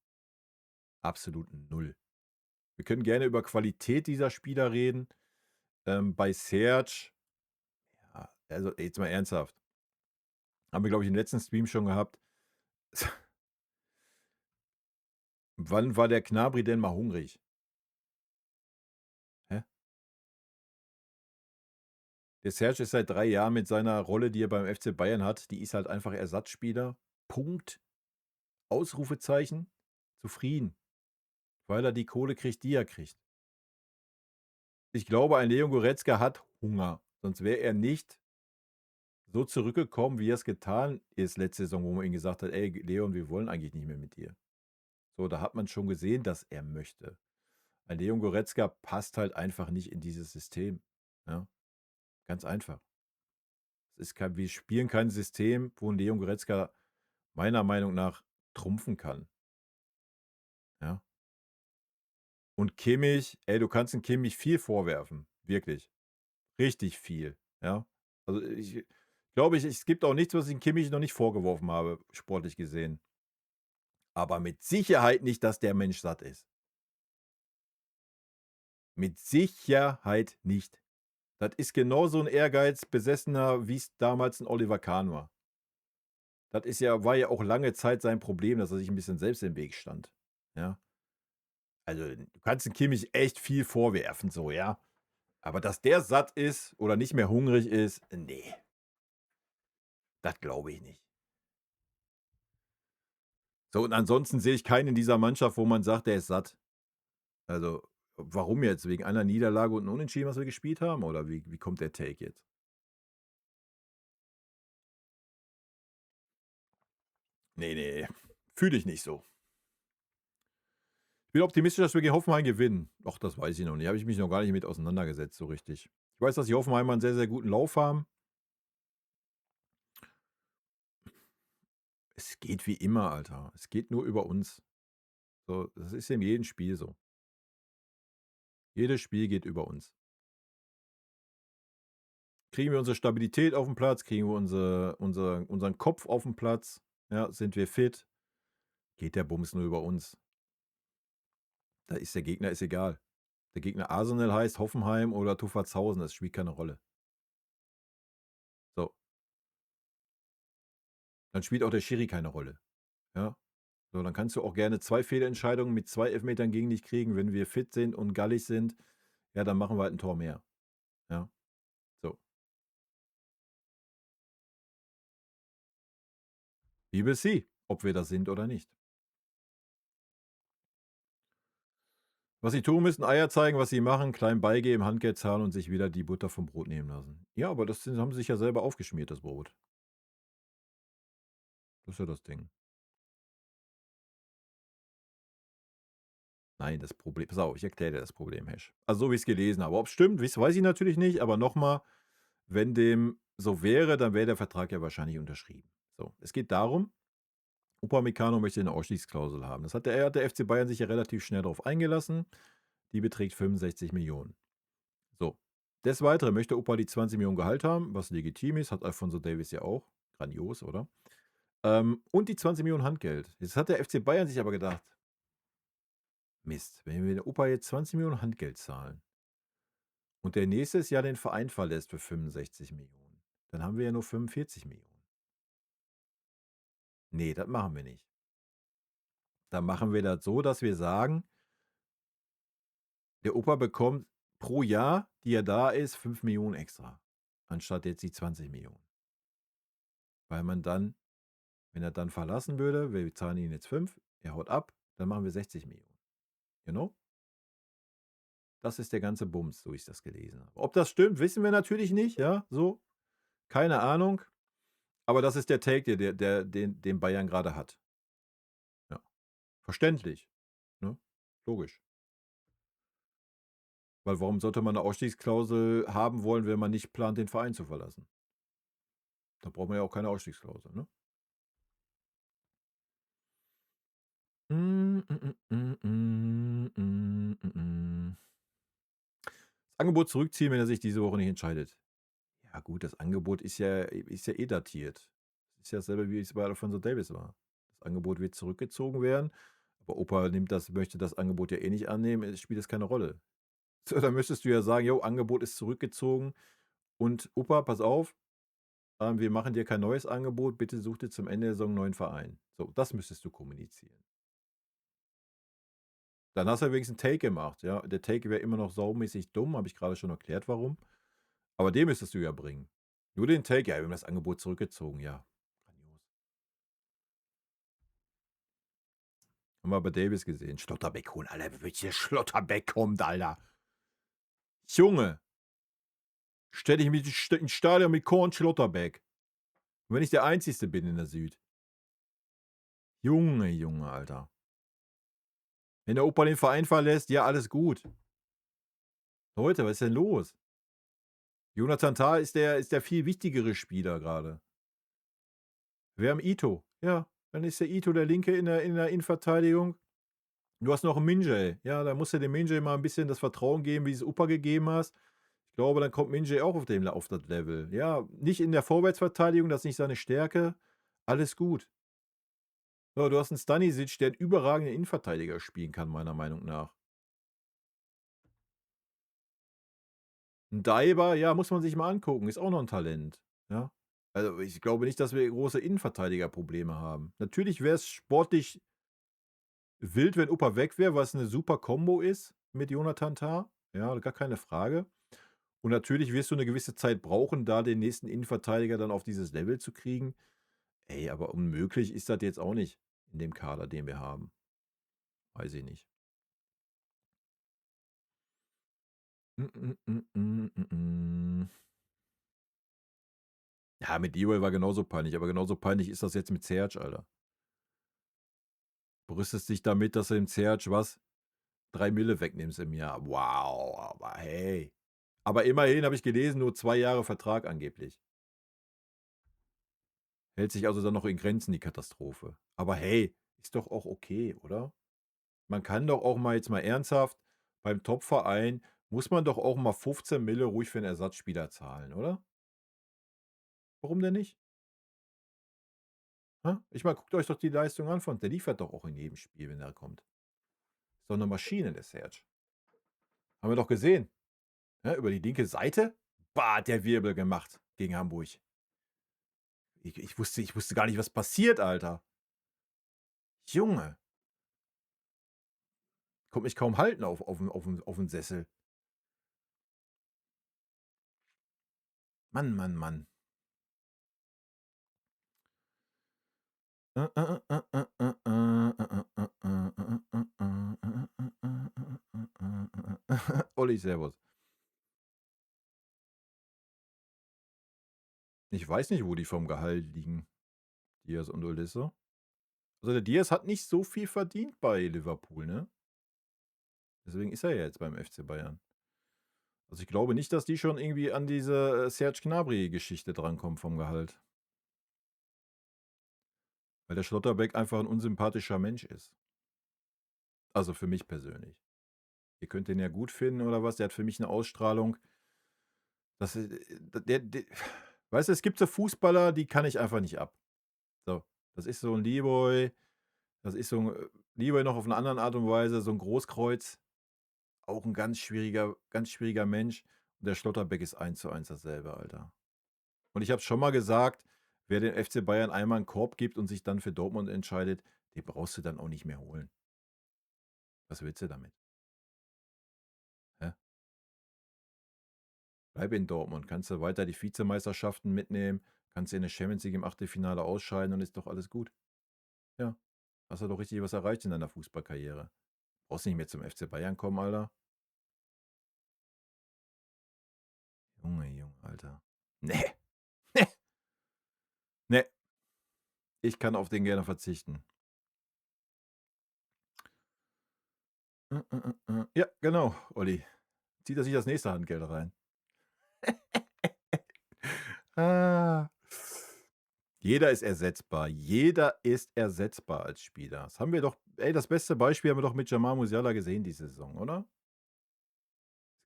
Absolut null. Wir können gerne über Qualität dieser Spieler reden. Bei Serge, ja, also jetzt mal ernsthaft. Haben wir, glaube ich, im letzten Stream schon gehabt. Wann war der Gnabry denn mal hungrig? Hä? Der Serge ist seit 3 Jahren mit seiner Rolle, die er beim FC Bayern hat, die ist halt einfach Ersatzspieler. Punkt. Ausrufezeichen. Zufrieden, weil er die Kohle kriegt, die er kriegt. Ich glaube, ein Leon Goretzka hat Hunger, sonst wäre er nicht so zurückgekommen, wie er es getan ist letzte Saison, wo man ihm gesagt hat: „Ey, Leon, wir wollen eigentlich nicht mehr mit dir.“ So, da hat man schon gesehen, dass er möchte. Ein Leon Goretzka passt halt einfach nicht in dieses System, ja? Ganz einfach. Wir spielen kein System, wo 'n Leon Goretzka meiner Meinung nach trumpfen kann, ja? Und Kimmich, ey, du kannst 'n Kimmich viel vorwerfen, wirklich, richtig viel, ja? Also, ich glaube, es gibt auch nichts, was ich dem Kimmich noch nicht vorgeworfen habe, sportlich gesehen. Aber mit Sicherheit nicht, dass der Mensch satt ist. Mit Sicherheit nicht. Das ist genauso 'n Ehrgeizbesessener, wie's damals 'n Oliver Kahn war. War ja auch lange Zeit sein Problem, dass er sich 'n bisschen selbst im Weg stand, ja? Also, du kannst dem Kimmich echt viel vorwerfen so, ja? Aber dass der satt ist oder nicht mehr hungrig ist, ne, das glaube ich nicht. So, und ansonsten sehe ich keinen in dieser Mannschaft, wo man sagt, der ist satt. Also, Warum jetzt? Wegen einer Niederlage und 'n Unentschieden, was wir gespielt haben? Oder wie kommt der Take jetzt? Ne, fühle ich nicht so. Ich bin optimistisch, dass wir gegen Hoffenheim gewinnen. Ach, das weiß ich noch nicht. Habe ich mich noch gar nicht mit auseinandergesetzt so richtig. Ich weiß, dass die Hoffenheimer 'n sehr, sehr guten Lauf haben. Es geht wie immer, Alter. Es geht nur über uns. So, das ist in jedem Spiel so. Jedes Spiel geht über uns. Kriegen wir unsere Stabilität auf 'n Platz, kriegen wir unseren Kopf auf 'n Platz, ja, sind wir fit, geht der Bums nur über uns. Da ist der Gegner ist egal. Der Gegner Arsenal heißt, Hoffenheim oder Tuffalshausen, das spielt keine Rolle. So, dann spielt auch der Schiri keine Rolle, ja? So, dann kannst du auch gerne 2 Fehlentscheidungen mit 2 Elfmetern gegen dich kriegen. Wenn wir fit sind und gallig sind, ja, dann machen wir halt 'n Tor mehr, ja? So. We will see, ob wir das sind oder nicht. Was sie tun müssen, Eier zeigen, was sie machen, klein beigeben, Handgeld zahlen und sich wieder die Butter vom Brot nehmen lassen. Ja, aber das haben sie sich ja selber aufgeschmiert, das Brot. Das ist ja das Ding. Nein, das Problem pass auf, ich erkläre dir das Problem, Hash. Also, so wie ich's gelesen habe. Ob's stimmt, weiß ich natürlich nicht, aber noch mal, wenn dem so wäre, dann wäre der Vertrag ja wahrscheinlich unterschrieben. So, es geht darum, Upamecano möchte 'ne Ausstiegsklausel haben. Das hat der FC Bayern sich ja relativ schnell drauf eingelassen. Die beträgt 65 Millionen. So. Des Weiteren möchte Opa die 20 Millionen Gehalt haben, was legitim ist, hat Alfonso Davies ja auch. Grandios, oder? Und die 20 Millionen Handgeld. Jetzt hat der FC Bayern sich aber gedacht: „Mist, wenn wir dem Opa jetzt 20 Millionen Handgeld zahlen und der nächstes Jahr den Verein verlässt für 65 Millionen, dann haben wir ja nur 45 Millionen. Ne, das machen wir nicht. Dann machen wir das so, dass wir sagen, der Opa bekommt pro Jahr, die er da ist, 5 Millionen extra, anstatt jetzt die 20 Millionen. Weil man dann wenn er dann verlassen würde, wir zahlen ihm jetzt 5, er haut ab, dann machen wir 60 Millionen. You know? Das ist der ganze Bums, so ich das gelesen habe. Ob das stimmt, wissen wir natürlich nicht, ja, so. Keine Ahnung. Aber das ist der Take, den Bayern gerade hat. Ja. Verständlich, ne? Logisch. Weil warum sollte man 'ne Ausstiegsklausel haben wollen, wenn man nicht plant, den Verein zu verlassen? Da braucht man ja auch keine Ausstiegsklausel, ne? Hm, Das Angebot zurückziehen, wenn er sich diese Woche nicht entscheidet. Ja gut, das Angebot ist ja eh datiert. Ist ja dasselbe, wie es bei Alfonso Davies war. Das Angebot wird zurückgezogen werden, aber Opa möchte das Angebot ja eh nicht annehmen, spielt das keine Rolle. So, dann müsstest du ja sagen: „Jo, Angebot ist zurückgezogen und Opa, pass auf, wir machen dir kein neues Angebot, bitte such dir zum Ende der Saison 'n neuen Verein.“ So, das müsstest du kommunizieren. Dann hast du ja wenigstens 'n Take gemacht, ja? Der Take wäre immer noch saumäßig dumm, habe ich gerade schon erklärt, warum. Aber den müsstest du ja bringen. Nur den Take: „Ja, wir haben das Angebot zurückgezogen.“ Ja, grandios. Haben wir bei Davies gesehen. Schlotterbeck holen, Alter, welcher Schlotterbeck kommt, Alter. Junge, stell dich ins Stadion mit Korn Schlotterbeck. Und wenn ich der Einzigste bin in der Süd. Junge, Junge, Alter. Wenn der Opa den Verein verlässt, ja, alles gut. Leute, was ist denn los? Jonathan Tah ist der viel wichtigere Spieler gerade. Wir haben Ito. Ja, dann ist der Ito der Linke in der Innenverteidigung. Du hast noch 'n Min-Jae. Ja, da musst du dem Min-Jae mal 'n bisschen das Vertrauen geben, wie du's Opa gegeben hast. Ich glaube, dann kommt Min-Jae auch auf das Level. Ja, nicht in der Vorwärtsverteidigung, das ist nicht seine Stärke. Alles gut. So, du hast 'n Stanisic, der 'n überragenden Innenverteidiger spielen kann, meiner Meinung nach. 'N Daiber, ja, muss man sich mal angucken, ist auch noch 'n Talent, ja? Also, ich glaube nicht, dass wir große Innenverteidigerprobleme haben. Natürlich wär's sportlich wild, wenn Opa weg wäre, was 'ne super Kombo ist mit Jonathan Tah. Ja, gar keine Frage. Und natürlich wirst du 'ne gewisse Zeit brauchen, da den nächsten Innenverteidiger dann auf dieses Level zu kriegen. Ey, aber unmöglich ist das jetzt auch nicht in dem Kader, den wir haben. Weiß ich nicht. Ja, mit Leroy war genauso peinlich, aber genauso peinlich ist das jetzt mit Serge, Alter. Brüstest dich damit, dass du dem Serge was? 3 Mille wegnimmst im Jahr. Wow, aber hey. Aber immerhin habe ich gelesen, nur 2 Jahre Vertrag angeblich. Hält sich also dann noch in Grenzen, die Katastrophe. Aber hey, ist doch auch okay, oder? Man kann doch auch mal jetzt mal ernsthaft, beim Topverein muss man doch auch mal 15 Mille ruhig für 'n Ersatzspieler zahlen, oder? Warum denn nicht? Ha? Ich meine, guckt euch doch die Leistung an von der liefert doch auch in jedem Spiel, wenn er kommt. Ist doch 'ne Maschine, der Serge. Haben wir doch gesehen, ne? Über die linke Seite, bah, hat der Wirbel gemacht gegen Hamburg. Ich wusste gar nicht, was passiert, Alter. Junge, konnte mich kaum halten auf'm Sessel. Mann, Mann, Mann. Olli, servus. Ich weiß nicht, wo die vom Gehalt liegen, Diaz und Olise. Also, der Diaz hat nicht so viel verdient bei Liverpool, ne? Deswegen ist er ja jetzt beim FC Bayern. Also, ich glaube nicht, dass die schon irgendwie an diese, Serge Gnabry-Geschichte drankommen vom Gehalt. Weil der Schlotterbeck einfach 'n unsympathischer Mensch ist. Also, für mich persönlich. Ihr könnt den ja gut finden oder was, der hat für mich 'ne Ausstrahlung, das der weißt du, es gibt so Fußballer, die kann ich einfach nicht ab. So, das ist so 'n Leroy, das ist so 'n Leroy noch auf 'ne andere Art und Weise, so 'n Großkreuz, auch 'n ganz schwieriger Mensch. Und der Schlotterbeck ist 1:1 dasselbe, Alter. Und ich habe es schon mal gesagt, wer dem FC Bayern einmal 'n Korb gibt und sich dann für Dortmund entscheidet, den brauchst du dann auch nicht mehr holen. Was willst du damit? Hä? Bleib in Dortmund, kannst du weiter die Vizemeisterschaften mitnehmen, kannst in der Champions League im Achtelfinale ausscheiden und ist doch alles gut. Ja, hast du doch richtig was erreicht in deiner Fußballkarriere. Brauchst nicht mehr zum FC Bayern kommen, Alter. Junge, Junge, Alter. Ne, ne, ne, ich kann auf den gerne verzichten. Ja, genau, Olli. Zieht er sich das nächste Handgeld rein. Ah. Jeder ist ersetzbar. Jeder ist ersetzbar als Spieler. Das haben wir doch das beste Beispiel haben wir doch mit Jamal Musiala gesehen diese Saison, oder?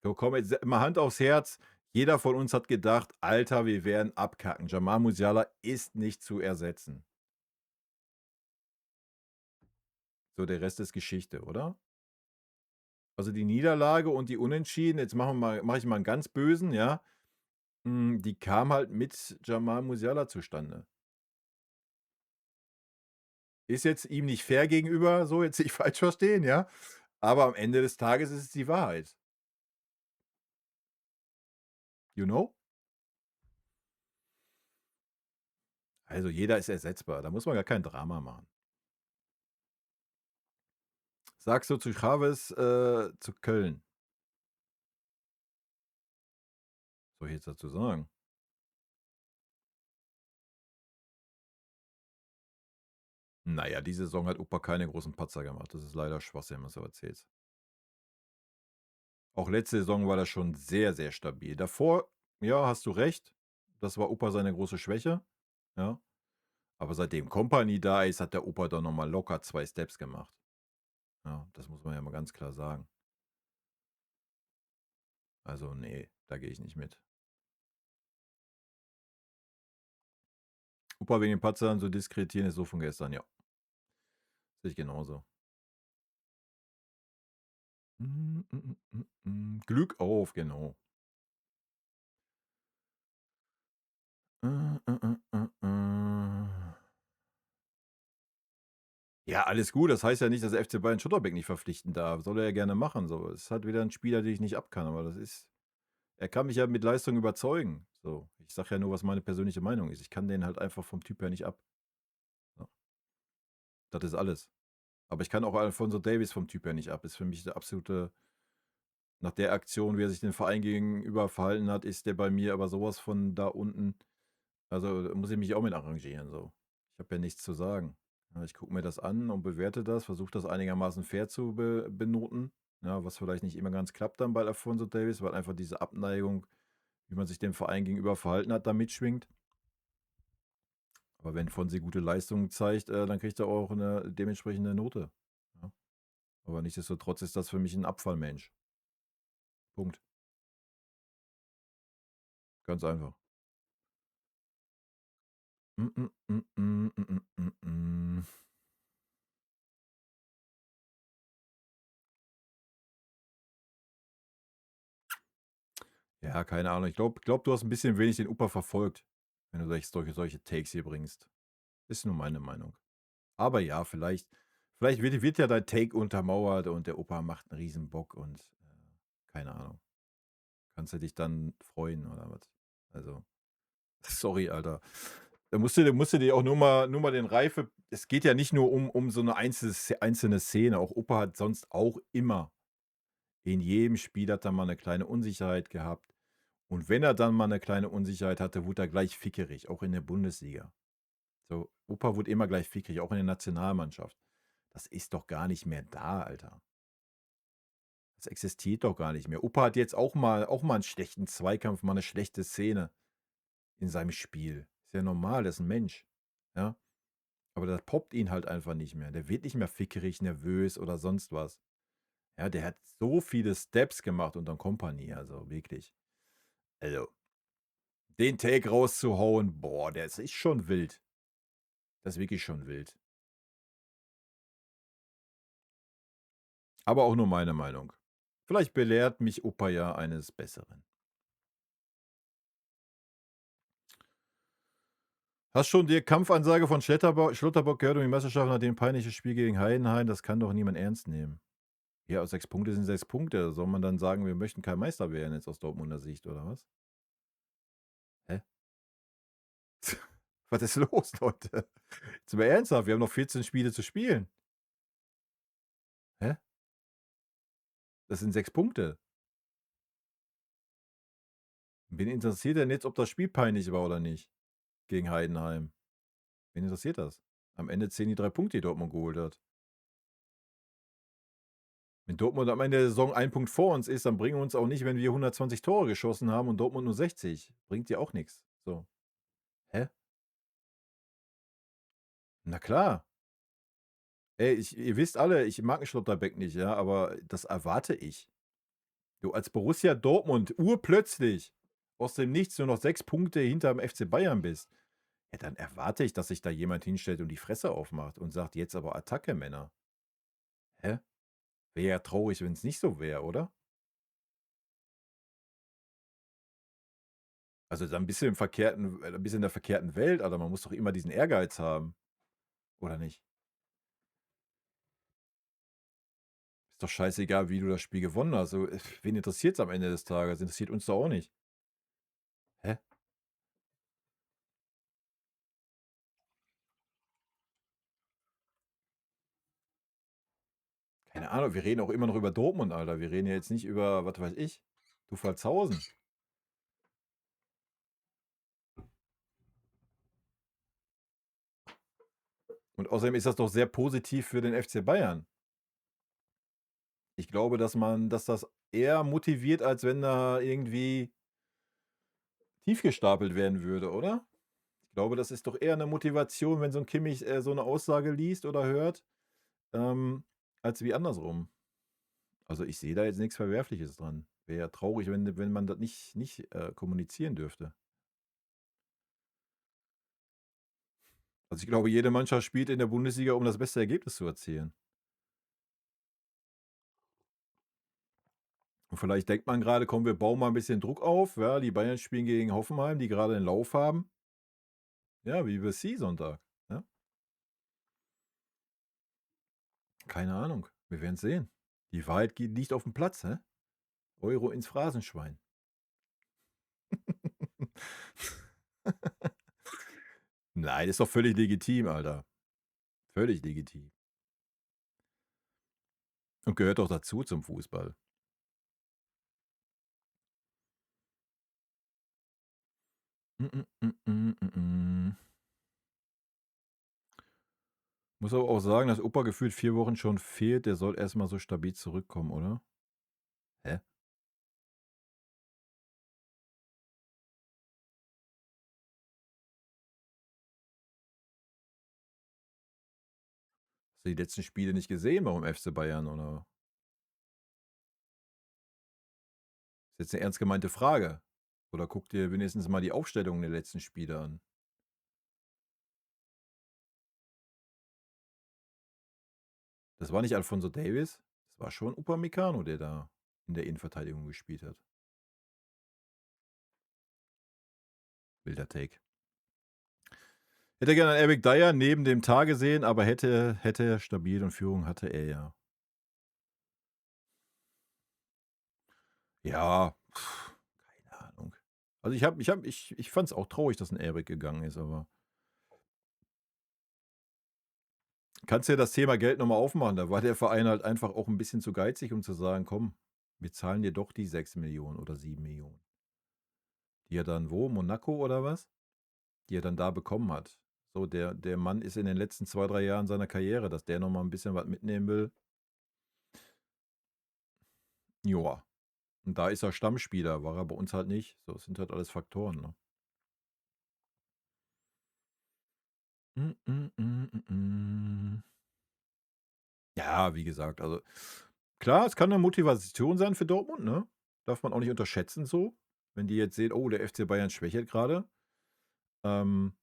So, komm, jetzt mal Hand aufs Herz. Jeder von uns hat gedacht: „Alter, wir werden abkacken. Jamal Musiala ist nicht zu ersetzen.“ So, der Rest ist Geschichte, oder? Also, die Niederlage und die Unentschieden, jetzt mache ich mal 'n ganz bösen, ja? Die kam halt mit Jamal Musiala zustande. Ist jetzt ihm nicht fair gegenüber, so jetzt nicht falsch verstehen, ja? Aber am Ende des Tages ist es die Wahrheit. You know? Also, jeder ist ersetzbar. Da muss man gar kein Drama machen. Sagst du zu Chaves, zu Köln? Was soll ich jetzt dazu sagen? Na ja, diese Saison hat Opa keine großen Patzer gemacht. Das ist leider Schwachsinn, was du erzählst. Auch letzte Saison war das schon sehr, sehr stabil. Davor, ja, hast du recht, das war Opa seine große Schwäche, ja. Aber seitdem Kompany da ist, hat der Opa doch noch mal locker 2 Steps gemacht. Ja, das muss man ja mal ganz klar sagen. Also, ne, da gehe ich nicht mit. Opa wegen den Patzern so diskreditieren ist so von gestern, ja. Sehe ich genauso. Glück auf, genau. Äh, äh, äh, äh. Ja, alles gut. Das heißt ja nicht, dass der FC Bayern Schlotterbeck nicht verpflichten darf. Soll er ja gerne machen, so. Ist halt wieder 'n Spieler, den ich nicht ab kann, aber das ist er kann mich ja mit Leistung überzeugen, so. Ich sage ja nur, was meine persönliche Meinung ist. Ich kann den halt einfach vom Typ her nicht ab, so. Das ist alles. Aber ich kann auch Alfonso Davies vom Typ her nicht ab. Ist für mich der absolute Nach der Aktion, wie er sich dem Verein gegenüber verhalten hat, ist der bei mir aber sowas von da unten. Also, da muss ich mich auch mit arrangieren so. Ich habe ja nichts zu sagen. Ja, ich gucke mir das an und bewerte das, versuche das einigermaßen fair zu benoten, ja, was vielleicht nicht immer ganz klappt dann bei Alphonso Davies, weil einfach diese Abneigung, wie man sich dem Verein gegenüber verhalten hat, da mitschwingt. Aber wenn Fonsi gute Leistungen zeigt, dann kriegt er auch eine dementsprechende Note, ja. Aber nichtsdestotrotz ist das für mich ein Abfallmensch. Punkt. Ganz einfach. Mm, mm, mm, mm, mm, mm, mm. Ja, keine Ahnung. Ich glaube, du hast ein bisschen wenig den Opa verfolgt, wenn du solche Takes hier bringst. Ist nur meine Meinung. Aber ja, vielleicht wird ja dein Take untermauert und der Opa macht 'n Riesenbock und, keine Ahnung. Kannst du dich dann freuen oder was? Also, sorry, Alter. Da musst du dir auch nur mal den Reife es geht ja nicht nur um so eine einzelne Szene. Auch Opa hat sonst auch immer in jedem Spiel hat er mal eine kleine Unsicherheit gehabt. Und wenn er dann mal eine kleine Unsicherheit hatte, wurde er gleich fickerig, auch in der Bundesliga. So, Opa wurde immer gleich fickerig, auch in der Nationalmannschaft. Das ist doch gar nicht mehr da, Alter. Das existiert doch gar nicht mehr. Opa hat jetzt auch mal 'n schlechten Zweikampf, mal eine schlechte Szene in seinem Spiel. Ist ja normal, der ist 'n Mensch, ja? Aber das poppt ihn halt einfach nicht mehr. Der wird nicht mehr fickerig, nervös oder sonst was. Ja, der hat so viele Steps gemacht unter Kompany, also wirklich. Also, den Take rauszuhauen, boah, das ist schon wild. Das ist wirklich schon wild. Aber auch nur meine Meinung. Vielleicht belehrt mich Opa ja eines Besseren. Hast schon die Kampfansage von Schlotterbock gehört um die Meisterschaft nach dem peinlichen Spiel gegen Heidenheim? Das kann doch niemand ernst nehmen. Ja, 6 Punkte sind 6 Punkte. Soll man dann sagen, wir möchten kein Meister werden jetzt aus Dortmunder Sicht oder was? Hä? Was ist los, Leute? Jetzt mal ernsthaft, wir haben noch 14 Spiele zu spielen. Hä? Das sind 6 Punkte. Wen interessiert denn jetzt, ob das Spiel peinlich war oder nicht gegen Heidenheim? Wen interessiert das? Am Ende zählen die 3 Punkte, die Dortmund geholt hat. Wenn Dortmund am Ende der Saison 1 Punkt vor uns ist, dann bringen uns auch nicht, wenn wir 120 Tore geschossen haben und Dortmund nur 60. Bringt dir auch nichts. So. Hä? Na klar. Ey, ihr wisst alle, ich mag 'n Schlotterbeck nicht, ja, aber das erwarte ich. Du als Borussia Dortmund urplötzlich aus dem Nichts nur noch 6 Punkte hinterm FC Bayern bist, ja, dann erwarte ich, dass sich da jemand hinstellt und die Fresse aufmacht und sagt: „Jetzt aber Attacke, Männer." Hä? Wäre ja traurig, wenn's nicht so wäre, oder? Also, dann bist du bist in der verkehrten Welt, Alter. Man muss doch immer diesen Ehrgeiz haben, oder nicht? Ist doch scheißegal, wie du das Spiel gewonnen hast. So, wen interessiert's am Ende des Tages? Interessiert uns doch auch nicht. Hä? Keine Ahnung, wir reden auch immer noch über Dortmund, Alter. Wir reden ja jetzt nicht über, was weiß ich, Duvalshausen. Und außerdem ist das doch sehr positiv für den FC Bayern. Ich glaube, dass das eher motiviert, als wenn da irgendwie tief gestapelt werden würde, oder? Ich glaube, das ist doch eher 'ne Motivation, wenn so 'n Kimmich, so 'ne Aussage liest oder hört, ähm, als wie andersrum. Also, ich sehe da jetzt nix Verwerfliches dran. Wäre ja traurig, wenn man das nicht kommunizieren dürfte. Also, ich glaube, jede Mannschaft spielt in der Bundesliga, um das beste Ergebnis zu erzielen. Und vielleicht denkt man grade: „Komm, wir bauen mal 'n bisschen Druck auf." Ja, die Bayern spielen gegen Hoffenheim, die grade 'n Lauf haben. Ja, wie BSC Sonntag, ja? Keine Ahnung. Wir werden's sehen. Die Wahrheit liegt aufm Platz, hä? Euro ins Phrasenschwein. Nein, ist doch völlig legitim, Alter. Völlig legitim. Und gehört doch dazu zum Fußball. Muss aber auch sagen, dass Opa gefühlt 4 Wochen schon fehlt. Der soll erst mal so stabil zurückkommen, oder? Hä? Hast du die letzten Spiele nicht gesehen beim FC Bayern, oder? Ist jetzt 'ne ernst gemeinte Frage. Oder guck dir wenigstens mal die Aufstellung der letzten Spiele an. Das war nicht Alphonso Davies, das war schon Upamecano, der da in der Innenverteidigung gespielt hat. Wilder Take. Hätte gerne einen Eric Dier neben dem Tar gesehen, aber hätte stabil und Führung hatte er ja. Ja, keine Ahnung. Also, ich fand's auch traurig, dass 'n Eric gegangen ist, aber kannst ja das Thema Geld noch mal aufmachen. Da war der Verein halt einfach auch 'n bisschen zu geizig, um zu sagen: „Komm, wir zahlen dir doch die 6 Millionen oder 7 Millionen, die er dann wo, Monaco oder was? Die er dann da bekommen hat. So, der Mann ist in den letzten 2, 3 Jahren seiner Karriere, dass der noch mal 'n bisschen was mitnehmen will. Joa. Und da ist er Stammspieler, war er bei uns halt nicht. So, das sind halt alles Faktoren, ne? Hm, hm, hm, Ja, wie gesagt, also klar, es kann 'ne Motivation sein für Dortmund, ne? Darf man auch nicht unterschätzen so. Wenn die jetzt sehen: „Oh, der FC Bayern schwächelt grade." Ähm,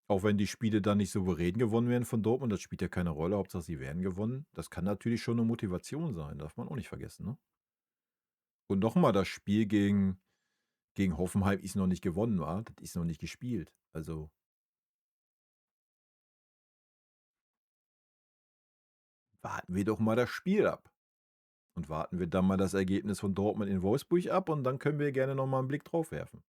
auch wenn die Spiele dann nicht souverän gewonnen werden von Dortmund, das spielt ja keine Rolle, Hauptsache sie werden gewonnen. Das kann natürlich schon 'ne Motivation sein, darf man auch nicht vergessen, ne? Und noch mal, das Spiel gegen Hoffenheim ist noch nicht gewonnen, wa? Das ist noch nicht gespielt. Also, warten wir doch mal das Spiel ab und warten wir dann mal das Ergebnis von Dortmund in Wolfsburg ab und dann können wir gerne noch mal 'n Blick drauf werfen.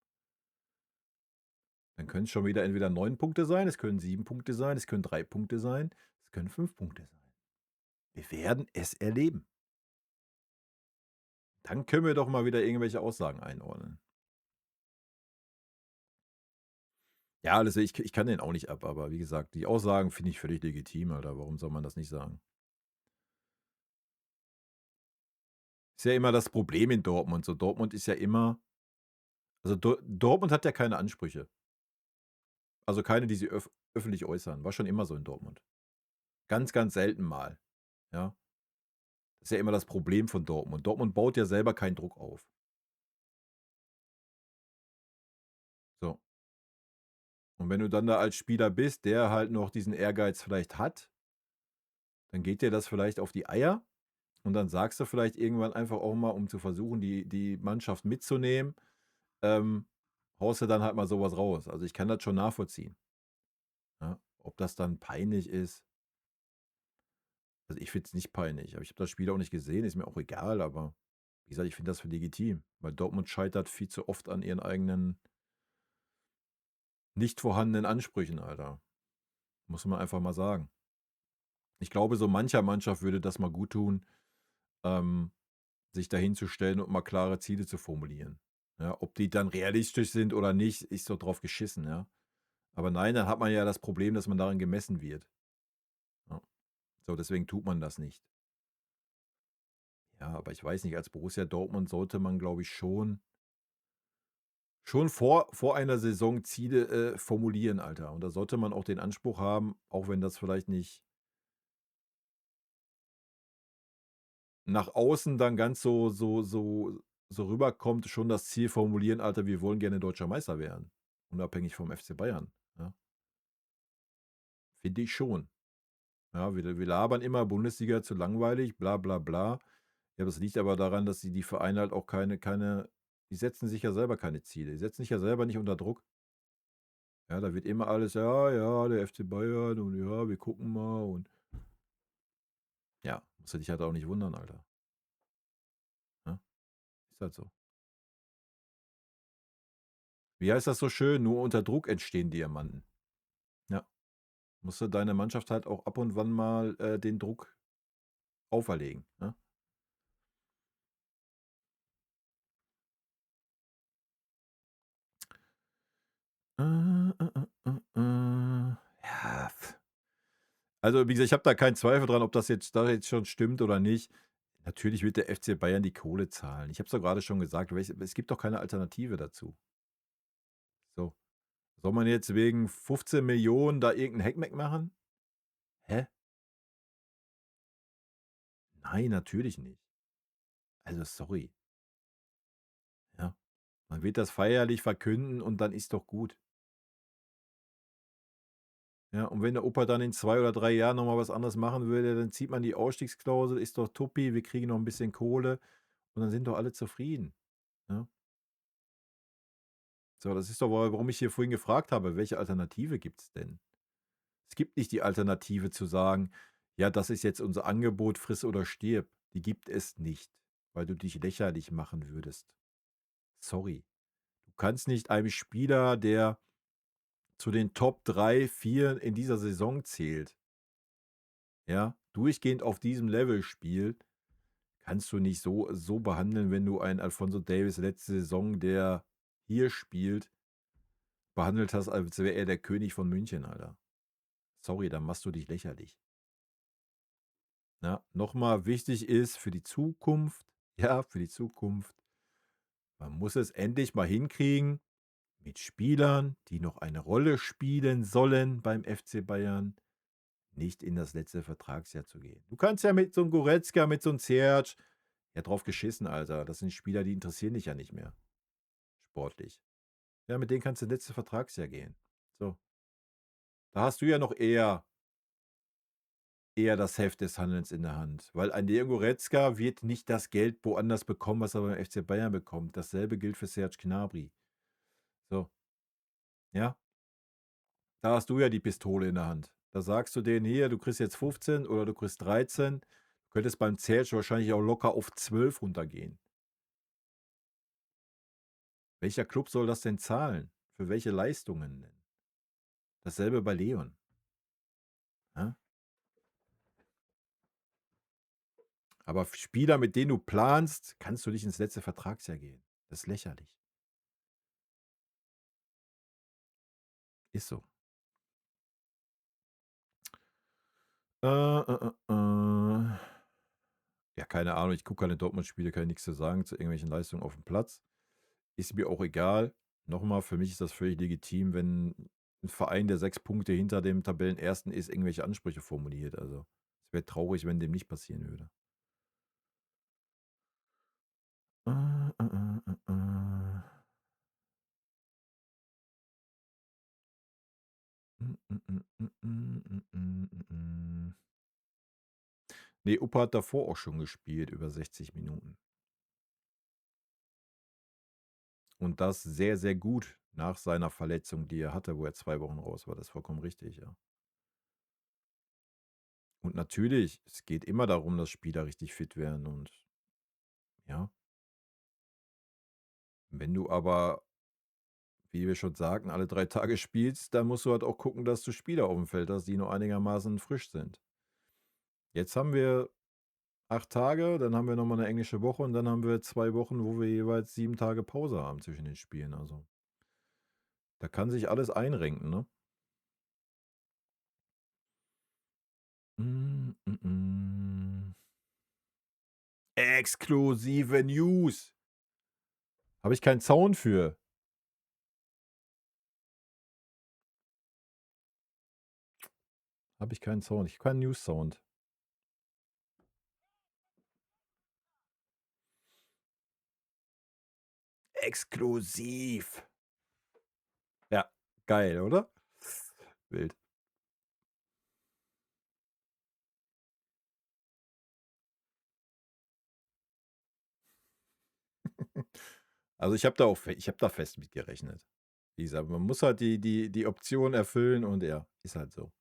Dann können's schon wieder entweder 9 Punkte sein, es können 7 Punkte sein, es können 3 Punkte sein, es können 5 Punkte sein. Wir werden es erleben. Dann können wir doch mal wieder irgendwelche Aussagen einordnen. Ja, also ich kann den auch nicht ab, aber wie gesagt, die Aussagen finde ich völlig legitim, Alter. Warum soll man das nicht sagen? Ist ja immer das Problem in Dortmund so. Dortmund ist ja immer, also Dortmund hat ja keine Ansprüche. Also keine, die sie öffentlich äußern. War schon immer so in Dortmund. Ganz, ganz selten mal, ja? Das ist ja immer das Problem von Dortmund. Dortmund baut ja selber keinen Druck auf. So. Und wenn du dann da als Spieler bist, der halt noch diesen Ehrgeiz vielleicht hat, dann geht dir das vielleicht auf die Eier und dann sagst du vielleicht irgendwann einfach auch mal, um zu versuchen, die Mannschaft mitzunehmen, ähm, haust du dann halt mal sowas raus. Also, ich kann das schon nachvollziehen, ja? Ob das dann peinlich ist, also, ich finde es nicht peinlich, aber ich habe das Spiel auch nicht gesehen, ist mir auch egal, aber wie gesagt, ich finde das für legitim, weil Dortmund scheitert viel zu oft an ihren eigenen nicht vorhandenen Ansprüchen, Alter. Muss man einfach mal sagen. Ich glaube, so mancher Mannschaft würde das mal guttun, ähm, sich dahinzustellen und mal klare Ziele zu formulieren. Ja, ob die dann realistisch sind oder nicht, ist so drauf geschissen, ja. Aber nein, dann hat man ja das Problem, dass man daran gemessen wird. Ja. So, deswegen tut man das nicht. Ja, aber ich weiß nicht, als Borussia Dortmund sollte man, glaube ich, schon vor einer Saison Ziele, formulieren, Alter. Und da sollte man auch den Anspruch haben, auch wenn das vielleicht nicht nach außen dann ganz so rüberkommt, schon das Ziel formulieren: „Alter, wir wollen gerne Deutscher Meister werden, unabhängig vom FC Bayern", ja? Finde ich schon. Ja, wir labern immer, Bundesliga zu langweilig, bla bla bla. Ja, das liegt aber daran, dass die Vereine halt auch keine, die setzen sich ja selber keine Ziele. Die setzen sich ja selber nicht unter Druck. Ja, da wird immer alles: „Ja, ja, der FC Bayern und ja, wir gucken mal" und ja, musst du dich halt auch nicht wundern, Alter, ne? Ist halt so. Wie heißt das so schön? „Nur unter Druck entstehen Diamanten." Ja, musst du deiner Mannschaft halt auch ab und wann mal, den Druck auferlegen, ne? Ja, also, wie gesagt, ich habe da keinen Zweifel dran, ob das jetzt schon stimmt oder nicht. Natürlich wird der FC Bayern die Kohle zahlen. Ich habe es doch grade schon gesagt, es gibt doch keine Alternative dazu. So. Soll man jetzt wegen 15 Millionen da irgend 'n Heckmeck machen? Hä? Nein, natürlich nicht. Also, sorry, ja. Man wird das feierlich verkünden und dann ist doch gut. Ja, und wenn der Opa dann in 2 oder 3 Jahren noch mal was anderes machen würde, dann zieht man die Ausstiegsklausel, ist doch Tuppi, wir kriegen noch 'n bisschen Kohle und dann sind doch alle zufrieden, ne? So, das ist doch warum ich hier vorhin gefragt habe, welche Alternative gibt's denn? Es gibt nicht die Alternative zu sagen: „Ja, das ist jetzt unser Angebot, friss oder stirb.“ Die gibt es nicht, weil du dich lächerlich machen würdest. Sorry. Du kannst nicht einem Spieler, der zu den Top 3, 4 in dieser Saison zählt, ja, durchgehend auf diesem Level spielt, kannst du nicht so behandeln, wenn du einen Alphonso Davies letzte Saison, der hier spielt, behandelt hast, als wäre er der König von München, Alter. Sorry, dann machst du dich lächerlich. Ja, noch mal wichtig ist für die Zukunft, ja, für die Zukunft, man muss es endlich mal hinkriegen, mit Spielern, die noch eine Rolle spielen sollen beim FC Bayern, nicht in das letzte Vertragsjahr zu gehen. Du kannst ja mit so 'nem Goretzka, mit so 'nem Ziyech, ja, drauf geschissen, Alter. Das sind Spieler, die interessieren dich ja nicht mehr sportlich. Ja, mit denen kannst du ins letzte Vertragsjahr gehen. So, da hast du ja noch eher das Heft des Handelns in der Hand, weil ein Leon Goretzka wird nicht das Geld woanders bekommen, was er beim FC Bayern bekommt. Dasselbe gilt für Serge Gnabry. So, ja, da hast du ja die Pistole in der Hand. Da sagst du denen: „Hier, du kriegst jetzt 15 oder du kriegst 13.“ Du könntest beim Ziyech wahrscheinlich auch locker auf 12 runtergehen. Welcher Klub soll das denn zahlen? Für welche Leistungen denn? Dasselbe bei Leon, ja? Aber Spieler, mit denen du planst, kannst du nicht ins letzte Vertragsjahr gehen. Das ist lächerlich. Ist so. Äh. Ja, keine Ahnung, ich gucke keine Dortmund-Spiele, kann ich nix zu sagen zu irgendwelchen Leistungen auf dem Platz. Ist mir auch egal. Noch mal, für mich ist das völlig legitim, wenn 'n Verein, der 6 Punkte hinter dem Tabellenersten ist, irgendwelche Ansprüche formuliert. Also, es wäre traurig, wenn dem nicht passieren würde. Äh. Mm. Ne, Opa hat davor auch schon gespielt, über 60 Minuten. Und das sehr, sehr gut nach seiner Verletzung, die er hatte, wo er 2 Wochen raus war. Das ist vollkommen richtig, ja. Und natürlich, es geht immer darum, dass Spieler richtig fit werden und ja. Wenn du aber, wie wir schon sagten, alle 3 Tage spielst, dann musst du halt auch gucken, dass du Spieler aufm Feld hast, die noch einigermaßen frisch sind. Jetzt haben wir 8 Tage, dann haben wir noch mal 'ne englische Woche und dann haben wir 2 Wochen, wo wir jeweils 7 Tage Pause haben zwischen den Spielen. Also, da kann sich alles einrenken, ne? Mm. Exklusive News. Habe ich keinen Sound für. Habe ich keinen Sound. Ich habe keinen News-Sound. Exklusiv. Ja, geil, oder? Wild. Also, ich habe da fest mit gerechnet. Wie gesagt, man muss halt die Option erfüllen und ja, ist halt so.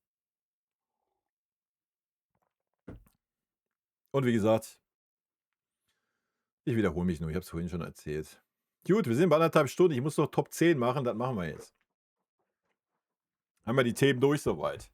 Und wie gesagt, ich wiederhole mich nur, ich habe es vorhin schon erzählt. Gut, wir sind bei 1,5 Stunden. Ich muss noch Top 10 machen, das machen wir jetzt. Haben wir die Themen durch soweit.